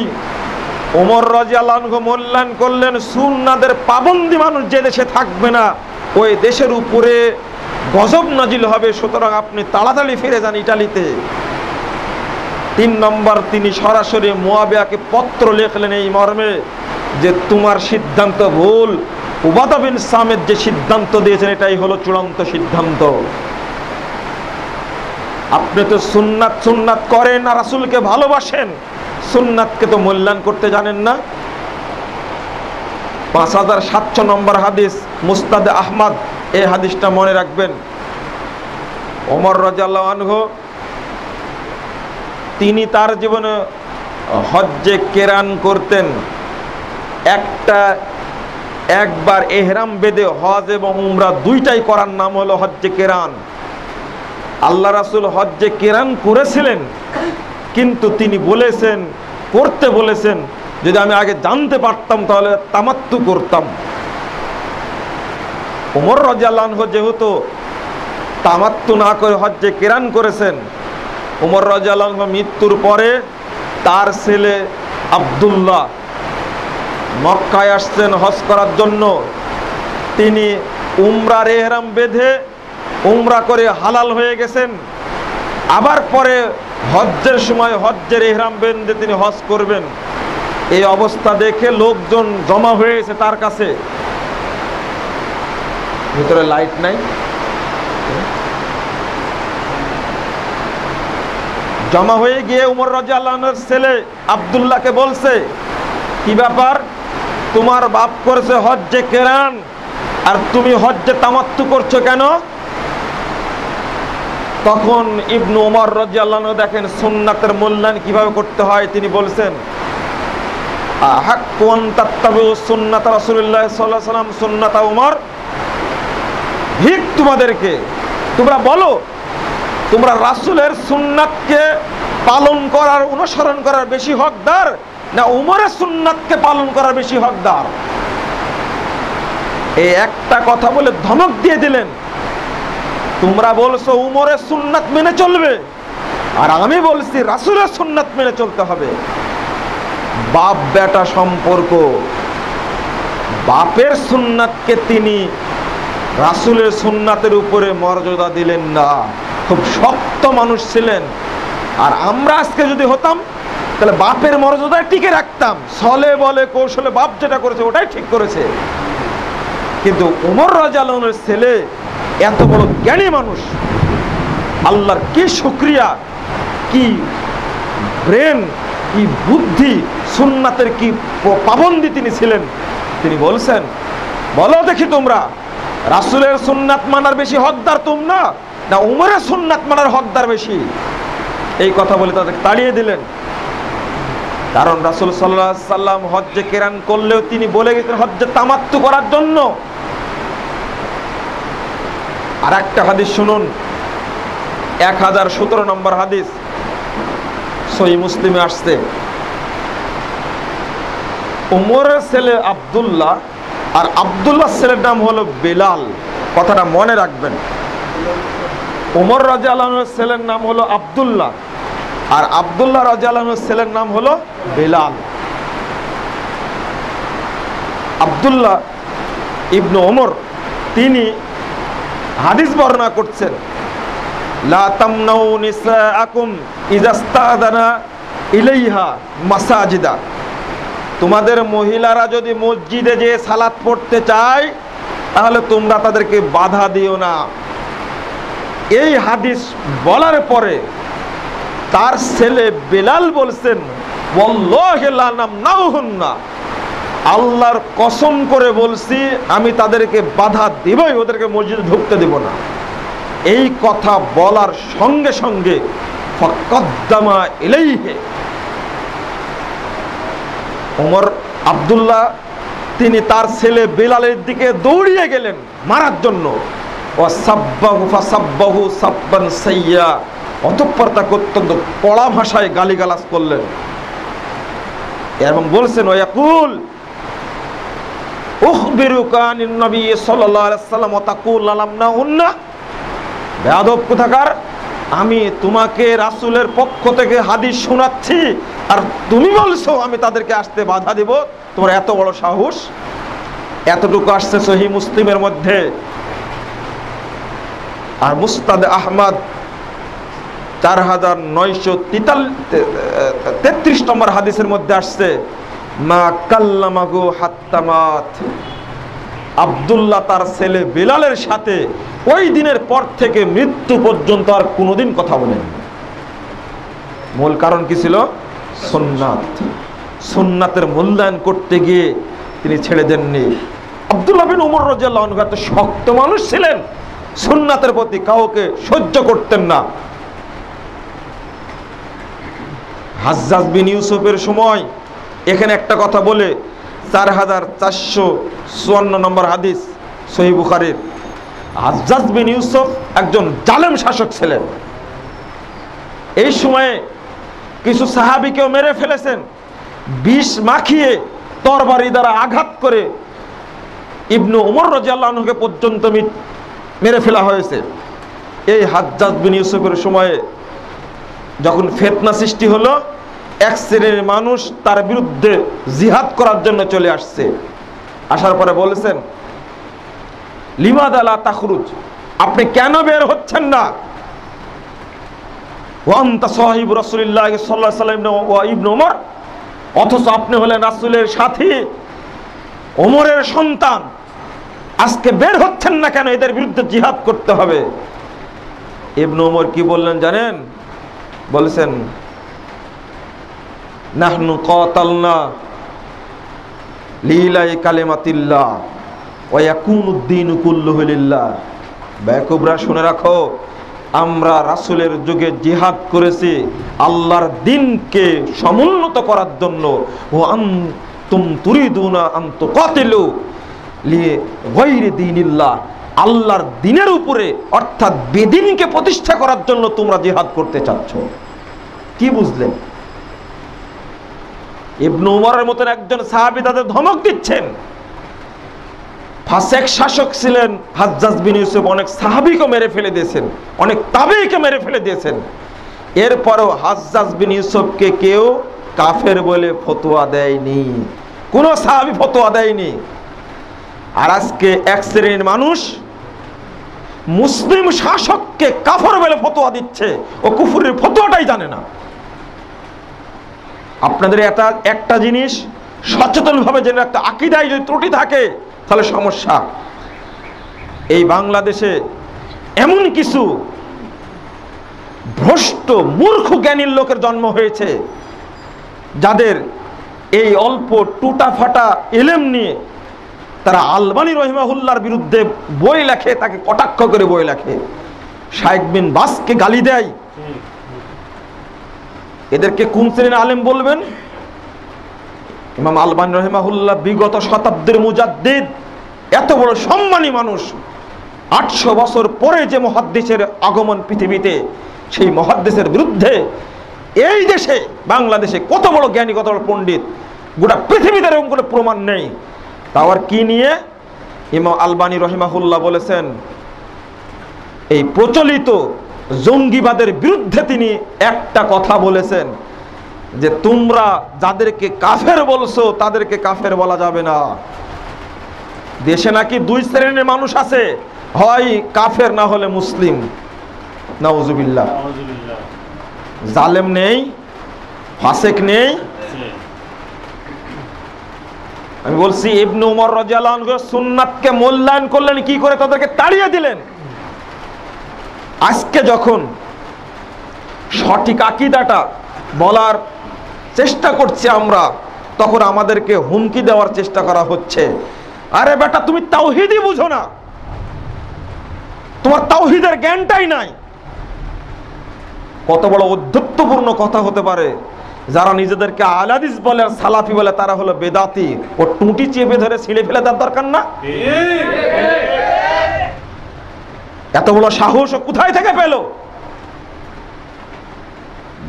ওমর রাদিয়াল্লাহু আনহু মূল্যায়ন করলেন সুন্নাতের পাবন্দি মানুষ যে দেশে থাকবে না, ওই দেশের উপরে গজব নাজিল হবে, সুতরাং আপনি তাড়াতাড়ি ফিরে যান ইটালিতে। তিন নম্বর, তিনি সরাসরি মুয়াবিয়াকে পত্র লিখলেন এই মর্মে যে তোমার সিদ্ধান্ত ভুল, উবাদা বিন সামিত যে সিদ্ধান্ত দিয়েছেন এটাই হলো চূড়ান্ত সিদ্ধান্ত। আপনি তো সুন্নাত সুন্নাত করেন না, রাসূলকে ভালোবাসেন, সুন্নাতকে তো মূল্যায়ন করতে জানেন না। 5700 নম্বর হাদিস মুসনাদে আহমদ, এই হাদিসটা মনে রাখবেন। ওমর রাদিয়াল্লাহু আনহু তিনি তার জীবনে হজ্জে কেরান করতেন। একবার এহরাম বেঁধে হজ এবং উমরা দুইটাই করার নাম হলো হজ্জে কেরান। আল্লাহ রাসূল হজ্জে কেরান করেছিলেন, কিন্তু তিনি বলেছেন, করতে বলেছেন, যদি আমি আগে জানতে পারতাম তাহলে তামাত্তু করতাম। ওমর রাদিয়াল্লাহু আনহু যেহেতু তামাত্তু না করে হজ্জে কেরান করেছেন, ওমর রাদিয়াল্লাহু আনহু মৃত্যুর পরে তার ছেলে আব্দুল্লাহ মক্কায় আসছেন হজ করার জন্য। তিনি উমরার এহরাম বেঁধে উমরা করে হালাল হয়ে গেছেন। আবার পরে হজ্জের সময় হজ্জের এহরাম বেঁধে তিনি হজ করবেন। এই অবস্থা দেখে লোকজন জমা হয়ে গেছে তার কাছে। ভিতরে লাইট নাই, জমা হয়ে গিয়ে উমর রাদিয়াল্লাহু আনহুর ছেলে আব্দুল্লাহকে বলছে, কি ব্যাপার, তোমার বাপ করেছে হজ্জে কেরান আর তুমি হজ্জে তামাত্তু করছো কেন? তখন ইবনু ওমর রাদিয়াল্লাহু আনহু দেখেন সুন্নাতের মূল্যায়ন কিভাবে করতে হয়। তিনি বলছেন, আহাক্কু আন তাত্তাবিউ সুন্নাত রাসূলুল্লাহ সাল্লাল্লাহু আলাইহি ওয়াসাল্লাম সুন্নাত, উমর, ভিক তোমাদেরকে, তোমরা বলো, সুন্নাত রাসূলের সুন্নাত অনুসরণ করো। সুন্নাত রাসূলের সুন্নাত অনুসরণ করো। সুন্নাত রাসূলের সুন্নাত অনুসরণ করো। সুন্নাত রাসূলের সুন্নাত অনুসরণ করো। সুন্নাত রাসূলের সুন্নাত অনুসরণ করো। সুন্নাত রাসূলের সুন্নাত অনুসরণ করো। তোমরা রাসূলের সুন্নাতকে পালন করার, অনুসরণ করার বেশি হকদার, না উমরের সুন্নাতকে পালন করার বেশি হকদার? এই একটা কথা বলে ধমক দিয়ে দিলেন। তোমরা বলছো উমরের সুন্নাত মেনে চলবে, আর আমি বলছি রাসূলের সুন্নাত মেনে চলতে হবে। বাপ বেটা সম্পর্ক, বাপের সুন্নাতকে তিনি রাসূলের সুন্নাতের উপরে মর্যাদা দিলেন না। খুব শক্ত মানুষ ছিলেন। আর আমরা আজকে যদি হতাম, তাহলে বাপের মর্যাদা টিকে রাখতাম, ছলে বলে কৌশলে বাপ যেটা করেছে ওটাই ঠিক করেছে। কিন্তু ওমর রাদিয়াল্লাহু আনহুর ছেলে এত বড় জ্ঞানী মানুষ, আল্লাহর কি শুকরিয়া, কি ব্রেন, কি বুদ্ধি, সুন্নাতের কি পাবন্দি তিনি ছিলেন। তিনি বলছেন, বলো দেখি তোমরা রাসূলের সুন্নাত মানার বেশি হকদার তোমরা, না উমরের সুন্নাত মানার হকদার বেশি? এই কথা বলে তাদেরকে তাড়িয়ে দিলেন। কারণ রাসূল সাল্লাল্লাহু আলাইহি সাল্লাম হজ্জে কেরান করলেও তিনি বলে গেছেন হজ্জে তামাত্তু করার জন্য। আর একটা হাদিস শুনুন, 1017 নম্বর হাদিস, সহিহ মুসলিমে আসছে। উমরের ছেলে আব্দুল্লাহ, আর আব্দুল্লাহ ছেলের নাম হলো বেলাল। কথাটা মনে রাখবেন, উমর রাদিয়াল্লাহু আনহুর ছেলের নাম হলো আব্দুল্লাহ, আর আব্দুল্লাহ রাদিয়াল্লাহু আনহুর ছেলের নাম হলো বেলাল। আব্দুল্লাহ ইবনে ওমর তিনি হাদিস বর্ণনা করছেন, লা তামনাউ নিসাআকুম ইজাস্তাদানা ইলাইহা মাসাজিদা, তোমাদের মহিলারা যদি মসজিদে যে সালাত পড়তে চায় তাহলে তোমরা তাদেরকে বাধা দিও না। এই হাদিস বলার পরে তার ছেলে বেলাল বলছেন, ওয়াল্লাহি লা নামনাউহুন্না, আল্লাহর কসম করে বলছি আমি তাদেরকে বাধা দেবই, ওদেরকে মসজিদে ঢুকতে দেব না। এই কথা বলার সঙ্গে সঙ্গে ফাকাদ্দামা ইলাইহি, ওমর আব্দুল্লাহ তিনি তার ছেলে বেলালের দিকে দৌড়িয়ে গেলেন মারার জন্য। ওয়াসাব্বাহু ফাসাব্বাহু সাব্বান সাইয়্যা, অতঃপর তাকে অত্যন্ত কড়া ভাষায় গালিগালাজ করলেন এবং বলছেন, ওয়াকুল উখবিরুকা আনিন নবী সাল্লাল্লাহু আলাইহি ওয়াসাল্লাম ওয়া তাকুল লামনা উন্না, বেয়াদব কোথাকার, আমি তোমাকে রাসূলের পক্ষ থেকে হাদিস শোনাচ্ছি আর তুমি বলছো আমি তাদেরকে আসতে বাধা দেব, তোমার এত বড় সাহস। এতটুকু আসছে সহিহ মুসলিমের মধ্যে। আর মুসনাদ আহমদ 4933 নম্বর হাদিসের মধ্যে আসছে, মা কাল্লামাহু হাত্তা মাত, আব্দুল্লাহ তার ছেলে বেলালের সাথে ওই দিনের পর থেকে মৃত্যু পর্যন্ত আর কোনোদিন কথা বলেননি। মূল কারণ কি ছিল? সুন্নাত। সুন্নাতের মূল্যায়ন করতে গিয়ে তিনি ছেড়ে দেননি। আব্দুল্লাহ বিন উমর রাদিয়াল্লাহু আনহু এত শক্ত মানুষ ছিলেন, সুন্নাতের প্রতি কাউকে সহ্য করতেন না। হাজ্জাজ বিন ইউসুফের সময় এখানে একটা কথা বলে 4454 নম্বর হাদিস সহিহ বুখারীর, হাজ্জাজ বিন ইউসুফ একজন জালেম শাসক ছিলেন। এই সময়ে কিছু সাহাবীকেও মেরে ফেলেছেন, বিষ মাখিয়ে তরবারি দ্বারা আঘাত করে ইবনে উমর রাদিয়াল্লাহু আনহুকে পর্যন্ত মেরে ফেলা হয়েছে। এই হাজ্জাজ বিন ইউসুফের সময়ে যখন ফিতনা সৃষ্টি হলো, এক শ্রেণীর মানুষ তার বিরুদ্ধে জিহাদ করার জন্য চলে আসছে। আসার পরে বলেছেন, লিমাদা লা তাখরুজ, আপনি কেন বের হচ্ছেন না? ওয়া আনতা সাহিবু রাসূলিল্লাহ সাল্লাল্লাহু আলাইহি ওয়াসাল্লাম ওয়া ইবনে উমর, অথচ আপনি হলেন রাসূলের সাথী, ওমরের সন্তান, আজকে বের হচ্ছেন না কেন? এদের বিরুদ্ধে জিহাদ করতে হবে। ইবনে উমর কি বললেন জানেন? বলেছেন, নাহনু কাতালনা লিলাই কালিমাতিল্লাহ ওয়া ইয়াকুনুদ্দীনু কুল্লুহু লিল্লাহ। বেকুবরা শুনে রাখো, আমরা রাসূলের যুগে জিহাদ করেছি আল্লাহর দ্বীনকে সমুন্নত করার জন্য। ওয়া আনতুম তুরিদুনা আন তুকাতিলু লিগায়রি দীনিল্লাহ, আল্লাহর দ্বীনের উপরে অর্থাৎ বেদিনকে প্রতিষ্ঠা করার জন্য তোমরা জিহাদ করতে চাচ্ছ। কি বুঝলেন? ইবনে উমরের মতন একজন সাহাবী তাদের ধমক দিচ্ছেন। ফাসেক শাসক ছিলেন হাজ্জাজ বিন ইউসুফ, অনেক সাহাবীকে মেরে ফেলে দিয়েছেন, অনেক তাবেঈকে মেরে ফেলে দিয়েছেন। এরপরও হাজ্জাজ বিন ইউসুফকে কেউ কাফের বলে ফতোয়া দেয়নি, কোনো সাহাবী ফতোয়া দেয়নি। আর আজকে এক শ্রেণীর মানুষ মুসলিম শাসককে কাফের বলে ফতোয়া দিচ্ছে, ও কুফরের ফতোয়াটাই জানে না। আপনাদের এটা একটা জিনিস সচেতনভাবে জেনে রাখতে, আকীদায় যদি ত্রুটি থাকে তাহলে সমস্যা। এই বাংলাদেশে এমন কিছু ভ্রষ্ট মূর্খ জ্ঞানীর লোকের জন্ম হয়েছে, যাদের এই অল্প টুটা ফাটা ইলম নিয়ে তারা আলবানী রহিমাহুল্লাহর বিরুদ্ধে বই লেখে, তাকে কটাক্ষ করে বই লেখে, শাইখ বিন বাসকে গালি দেয়। এদেরকে কোন শ্রেণীর আলেম বলবেন? ইমাম আলবানী রহিমাহুল্লাহ বিগত শতাব্দীর মুজাদ্দিদ, এত বড় সম্মানী মানুষ, 800 বছর পরে যে মুহাদ্দিসের আগমন পৃথিবীতে, সেই মুহাদ্দিসের বিরুদ্ধে এই দেশে বাংলাদেশে কত বড় জ্ঞানী, কত বড় পণ্ডিত, গোটা পৃথিবীতে এরকম কোনো প্রমাণ নেই। তাওয়ার কি নিয়ে ইমাম আলবানী রহিমাহুল্লাহ বলেছেন, এই প্রচলিত জঙ্গিবাদের বিরুদ্ধে তিনি একটা কথা বলেছেন, যে তোমরা যাদেরকে কাফের বলছো তাদেরকে কাফের বলা যাবে না। দেশে নাকি দুই শ্রেণীর মানুষ আছে, হয় কাফের না হলে মুসলিম। নাউজুবিল্লাহ। জালেম নেই, ফাসেক নেই। আমি বলছি ইবনে উমর রাদিয়াল্লাহু আনহু সুন্নাতকে মূল্যায়ন করলেন কি করে? তাদেরকে তাড়িয়ে দিলেন। আজকে যখন সঠিক আকীদাটা বলার চেষ্টা করছি আমরা, তখন আমাদেরকে হুমকি দেওয়ার চেষ্টা করা হচ্ছে। আরে বেটা, তুমি তাওহীদই বুঝো না, তোমার তাওহীদের জ্ঞানটাই নাই। কত বড় অধ্যত্বপূর্ণ কথা হতে পারে! যারা নিজেদেরকে আহলে হাদিস বলে আর সালাফি বলে, তারা হলো বেদাতি। ও টুটি চেপে ধরে ছিঁড়ে ফেলে দেওয়ার দরকার না? এত বড় সাহস কোথায় থেকে পেল?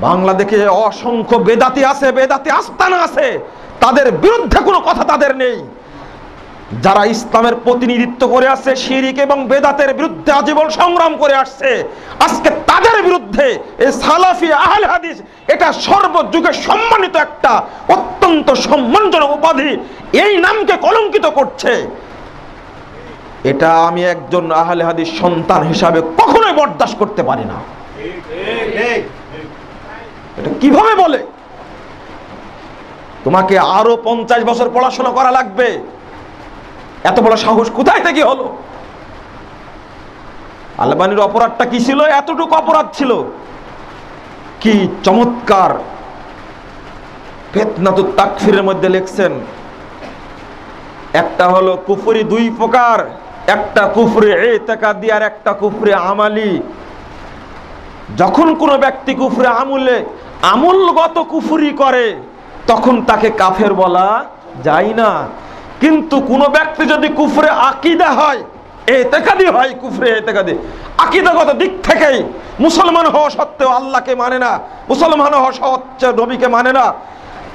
বাংলাদেশে অসংখ্য বেদাতি আছে, বেদাতি আস্তানা আছে, তাদের বিরুদ্ধে কোনো কথা তাদের নেই। যারা ইসলামের প্রতিনিধিত্ব করে আসছে, শিরক এবং বেদাতের বিরুদ্ধে আজীবন সংগ্রাম করে আসছে, আজকে তাদের বিরুদ্ধে এই সালাফি আহলে হাদিস, এটা সর্বযুগে সম্মানিত একটা অত্যন্ত সম্মানজনক উপাধি, এই নামকে কলঙ্কিত করছে। এটা আমি একজন আহলে হাদিস সন্তান হিসাবে কখনোই বরদাস্ত করতে পারি না। এটা কিভাবে বলে? তোমাকে আরো 50 বছর পড়াশোনা করা লাগবে। এত বড় সাহস কোথায় থেকে হলো? আলবানীর অপরাধটা কি ছিল? এতটুকু অপরাধ ছিল। কি চমৎকার ফিতনাতুত তাকফিরের মধ্যে লিখছেন, একটা হলো কুফরি দুই প্রকার, একটা কুফরি ইতিকাদি আর একটা কুফরি আমালি। যখন কোনো ব্যক্তি কুফরি আমলগত কুফরি করে, তখন তাকে কাফের বলা যায় না। কিন্তু কোন ব্যক্তি যদি কুফরে আকীদা হয়, ইতিকাদি হয়, কুফরে ইতিকাদি আকীদাগত দিক থেকেই মুসলমান হওয়া সত্ত্বেও আল্লাহকে মানে না, মুসলমান হওয়া সত্ত্বেও নবীকে মানে না,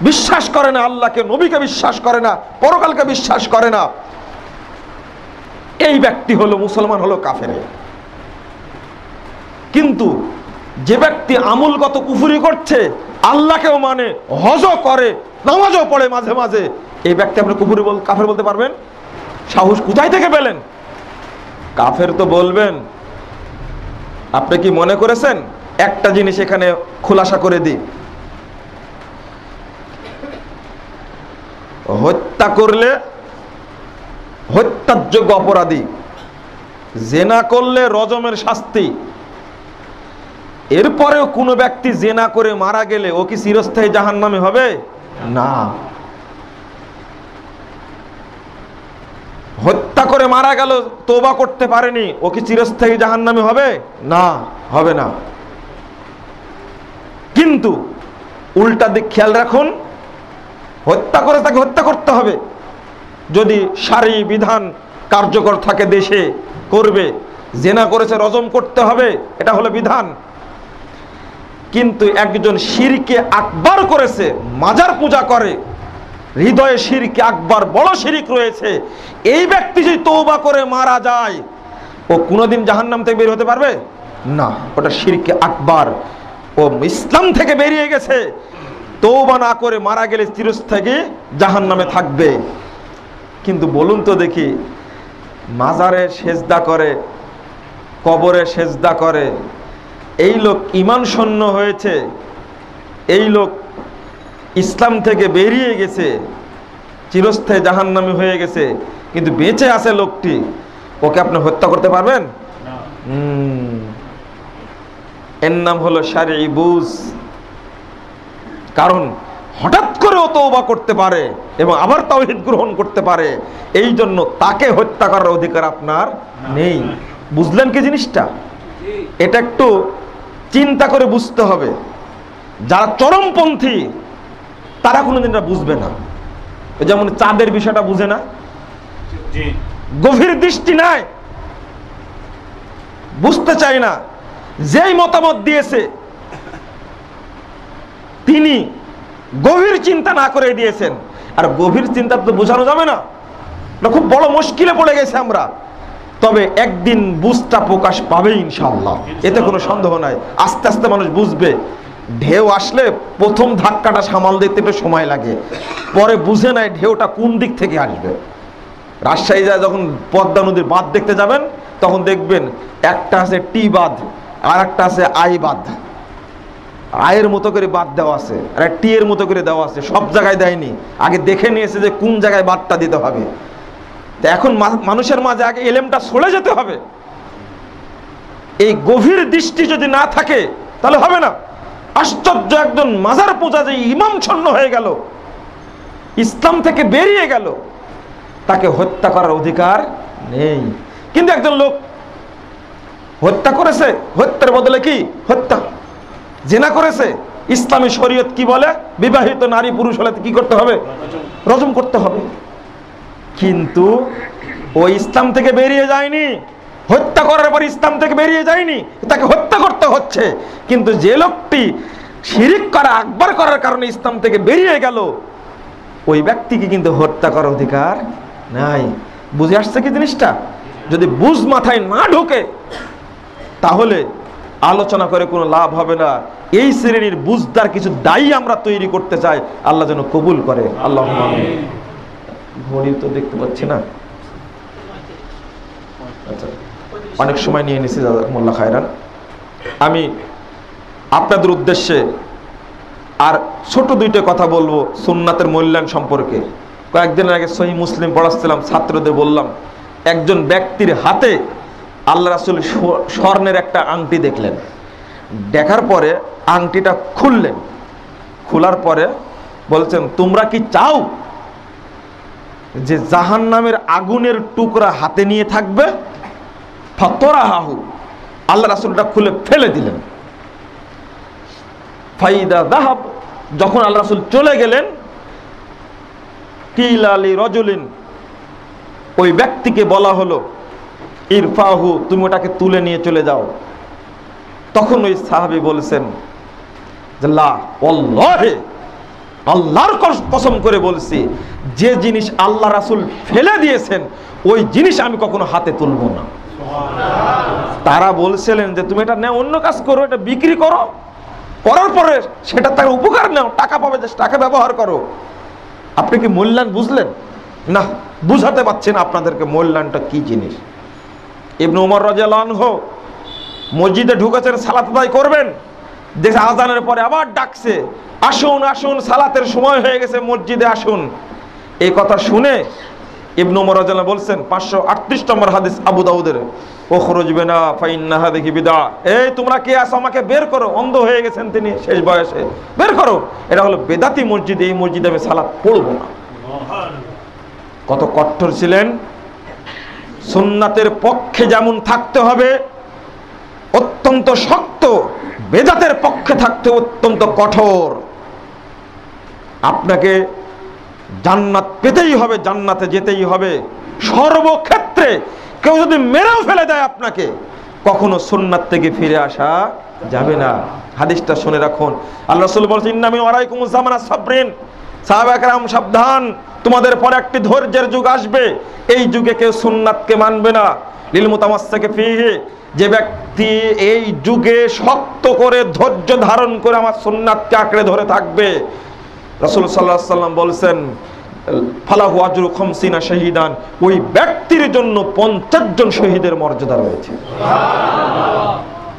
বিশ্বাস করে না আল্লাহকে, নবীকে বিশ্বাস করে না, পরকালকে বিশ্বাস করে না, এই ব্যক্তি হলো মুসলমান, হলো কাফের। কিন্তু যে ব্যক্তি আমলগত কুফরি করছে, আল্লাহকেও মানে, হজও করে, নামাজও পড়ে মাঝে মাঝে, এই ব্যক্তি আপনি কাফের বলতে পারবেন? সাহস কোথায় থেকে পেলেন? কাফের তো বলবেন। আপনি কি মনে করেছেন? একটা জিনিস এখানে খোলাসা করে দিই, হত্যা করলে হত্যার যোগ্য অপরাধী, জেনা করলে রজমের শাস্তি। এরপরেও কোনো ব্যক্তি জেনা করে মারা গেলে ও কি চিরস্থায়ী জাহান্নামী হবে? না। হত্যা করে মারা গেল, তওবা করতে পারেনি, ও কি চিরস্থায়ী জাহান্নামী হবে? না, হবে না। কিন্তু উল্টা দিক খেয়াল রাখুন, হত্যা করে তাকে হত্যা করতে হবে। যদি শারঈ বিধান কার্যকর থাকে দেশে, করবে, জেনা করেছে রজম করতে হবে, এটা হলো বিধান। কিন্তু একজন শিরকে আকবার করেছে, মাজার পূজা করে, হৃদয়ে শিরকে আকবার বড় শিরিক রয়েছে, এই ব্যক্তি যদি তওবা করে মারা যায় ও কোনোদিন জাহান্নাম থেকে বের হতে পারবে না, ওটা শিরকে আকবার, ও ইসলাম থেকে বেরিয়ে গেছে। তওবা না করে মারা গেলে চিরস্থায়ী জাহান্নামে থাকবে। কিন্তু বলুন তো দেখি, মাজারে সেজদা করে, কবরে সেজদা করে, এই লোক ঈমান শূন্য হয়েছে, এই লোক ইসলাম থেকে বেরিয়ে গেছে, চিরস্থায়ী জাহান্নামী হয়ে গেছে, কিন্তু বেঁচে আছে লোকটি, ওকে আপনি হত্যা করতে পারবেন? এর নাম হলো শারঈ বুজ। কারণ হঠাৎ করে ও তওবা করতে পারে এবং আবার তাওহীদ গ্রহণ করতে পারে, এই জন্য তাকে হত্যা করার অধিকার আপনার নেই। বুঝলেন কি জিনিসটা? এটা একটু চিন্তা করে বুঝতে হবে। যারা চরমপন্থী তারা কোনোদিন এটা বুঝবে না। যেমন চাঁদের বিষয়টা বুঝে না, গভীর দৃষ্টি নাই, বুঝতে চাই না। যেই মতামত দিয়েছে তিনি গভীর চিন্তা না করে দিয়েছেন, আর গভীর চিন্তা তো বোঝানো যাবে না, খুব বড় মুশকিলে পড়ে গেছে আমরা। তবে একদিন বুঝটা প্রকাশ পাবে ইনশাআল্লাহ, এতে কোনো সন্দেহ নাই। আস্তে আস্তে মানুষ বুঝবে। ঢেউ আসলে প্রথম ধাক্কাটা সামাল দিতে একটু সময় লাগে, পরে বুঝে নাই ঢেউটা কোন দিক থেকে আসবে। রাজশাহী যায় যখন পদ্মা নদীর বাঁধ দেখতে যাবেন, তখন দেখবেন একটা আছে টি বাঁধ আর একটা আছে আই বাঁধ। আয়ের মতো করে বাঁধ দেওয়া আছে আর টি এর মতো করে দেওয়া আছে, সব জায়গায় দেয়নি, আগে দেখে নিয়েছে যে কোন জায়গায় বাঁধটা দিতে হবে। তো এখন মানুষের মাঝে আগে এলেমটা ছড়ে যেতে হবে। এই গভীর দৃষ্টি যদি না থাকে তাহলে হবে না। আশ্চর্য, একজন মাজার পূজা যে ইমাম ছন্ন হয়ে গেল, ইসলাম থেকে বেরিয়ে গেল, তাকে হত্যা করার অধিকার নেই। কিন্তু একজন লোক হত্যা করেছে, হত্যার বদলে কি হত্যা, জেনা করেছে, ইসলামী শরীয়ত কি বলে? বিবাহিত নারী পুরুষ হলে কি করতে হবে? রজম করতে হবে। কিন্তু ও ইসলাম থেকে বেরিয়ে যায়নি, হত্যা করার পর ইসলাম থেকে বেরিয়ে যায়নি, তাকে হত্যা করতে হচ্ছে। কিন্তু যে লোকটি শিরিক করা আকবার করার কারণে ইসলাম থেকে বেরিয়ে গেল, ওই ব্যক্তিকে কিন্তু হত্যা করার অধিকার নাই। বুঝে আসছে কি জিনিসটা? যদি বুঝ মাথায় না ঢোকে তাহলে আলোচনা করে কোনো লাভ হবে না। এই শ্রেণীর বুঝদার কিছু দায়ী আমরা তৈরি করতে চাই, আল্লাহ যেন কবুল করে। আল্লাহ ঘড়ি তো দেখতে পাচ্ছি না, আচ্ছা অনেক সময় নিয়ে নিছি, জাযাকুমুল্লাহ খায়রান। আমি আপনাদের উদ্দেশ্যে আর ছোট দুইটা কথা বলবো সুন্নাতের মূল্যায়ন সম্পর্কে। কয়েকদিন আগে সহিহ মুসলিম পড়াচ্ছিলাম, ছাত্রদের বললাম, একজন ব্যক্তির হাতে আল্লাহ রাসূল স্বর্ণের একটা আংটি দেখলেন। দেখার পরে আংটিটা খুললেন, খোলার পরে বলছেন, তোমরা কি চাও যে জাহান্নামের আগুনের টুকরা হাতে নিয়ে থাকবে? ফাতরাহু, আল্লাহ রাসূলটা খুলে ফেলে দিলেন। ফাইদা যাহাব, যখন আল্লাহ রাসূল চলে গেলেন, কিলা লি রাজুলিন, ওই ব্যক্তিকে বলা হলো, ইরফাহু, তুমি ওটাকে তুলে নিয়ে চলে যাও। তখন ওই সাহাবী বলছেন যে লা ওয়াল্লাহি, আল্লাহর কসম করে বলছি, যে জিনিস আল্লাহ রাসূল ফেলে দিয়েছেন ওই জিনিস আমি কখনো হাতে তুলবো না। তারা বলছিলেন যে তুমি এটা নাও, অন্য কাজ করো, এটা বিক্রি করো, করার পরে সেটা তার উপকার নাও, টাকা পাবে, যে টাকা ব্যবহার করো। আপনি কি মূল্যায়ন বুঝলেন? না, বুঝাতে পারছেন আপনাদেরকে মূল্যায়নটা কি জিনিস। ইবনে উমর রাদিয়াল্লাহু আনহু মসজিদে ঢুকেছেন, সালাত আদায় করবেন, দেখে আজানের পরে আবার ডাকছে, আসুন আসুন, সালাতের সময় হয়ে গেছে, মসজিদে আসুন। এই কথা শুনে ইবনে উমর রাদিয়াল্লাহু বলছেন, 538 নম্বর হাদিস আবু দাউদের, ওখরুজ বিনা ফাইন্না হাযিহি বিদআ, এই তোমরা কে আছো, আমাকে বের করো। অন্ধ হয়ে গেছেন তিনি শেষ বয়সে, বের করো, এটা হলো বেদাতি মসজিদ, এই মসজিদে আমি সালাত পড়ব না। কত কঠোর ছিলেন। সুন্নাতের পক্ষে যেমন থাকতে হবে অত্যন্ত শক্ত, বেদাতের পক্ষে থাকতে অত্যন্ত কঠোর। আপনাকে জান্নাত পেতেই হবে, জান্নাতে যেতেই হবে সর্বক্ষেত্রে। কেউ যদি মেরেও ফেলে দেয় আপনাকে, কখনো সুন্নাত থেকে ফিরে আসা যাবে না। হাদিসটা শুনে রাখুন। আল্লাহ রাসূল বলেছেন, ইন্না মিন ওয়ারাইকুমুজ জামানা সাবরিন, সাহাবা কেরাম সাবধান, তোমাদের পরে একটি ধৈর্যের যুগ আসবে। এই যুগে কেউ সুন্নাতকে মানবে না। লিল মুতামাসসিকি ফীহি, যে ব্যক্তি এই যুগে শক্ত করে ধৈর্য ধারণ করে আমার সুন্নাতকে আঁকড়ে ধরে থাকবে, রাসূল সাল্লাল্লাহু আলাইহি ওয়াসাল্লাম বলেছেন, ফালাহু আজরু 50 শাহীদান, ওই ব্যক্তির জন্য 50 জন শহীদের মর্যাদা রয়েছে।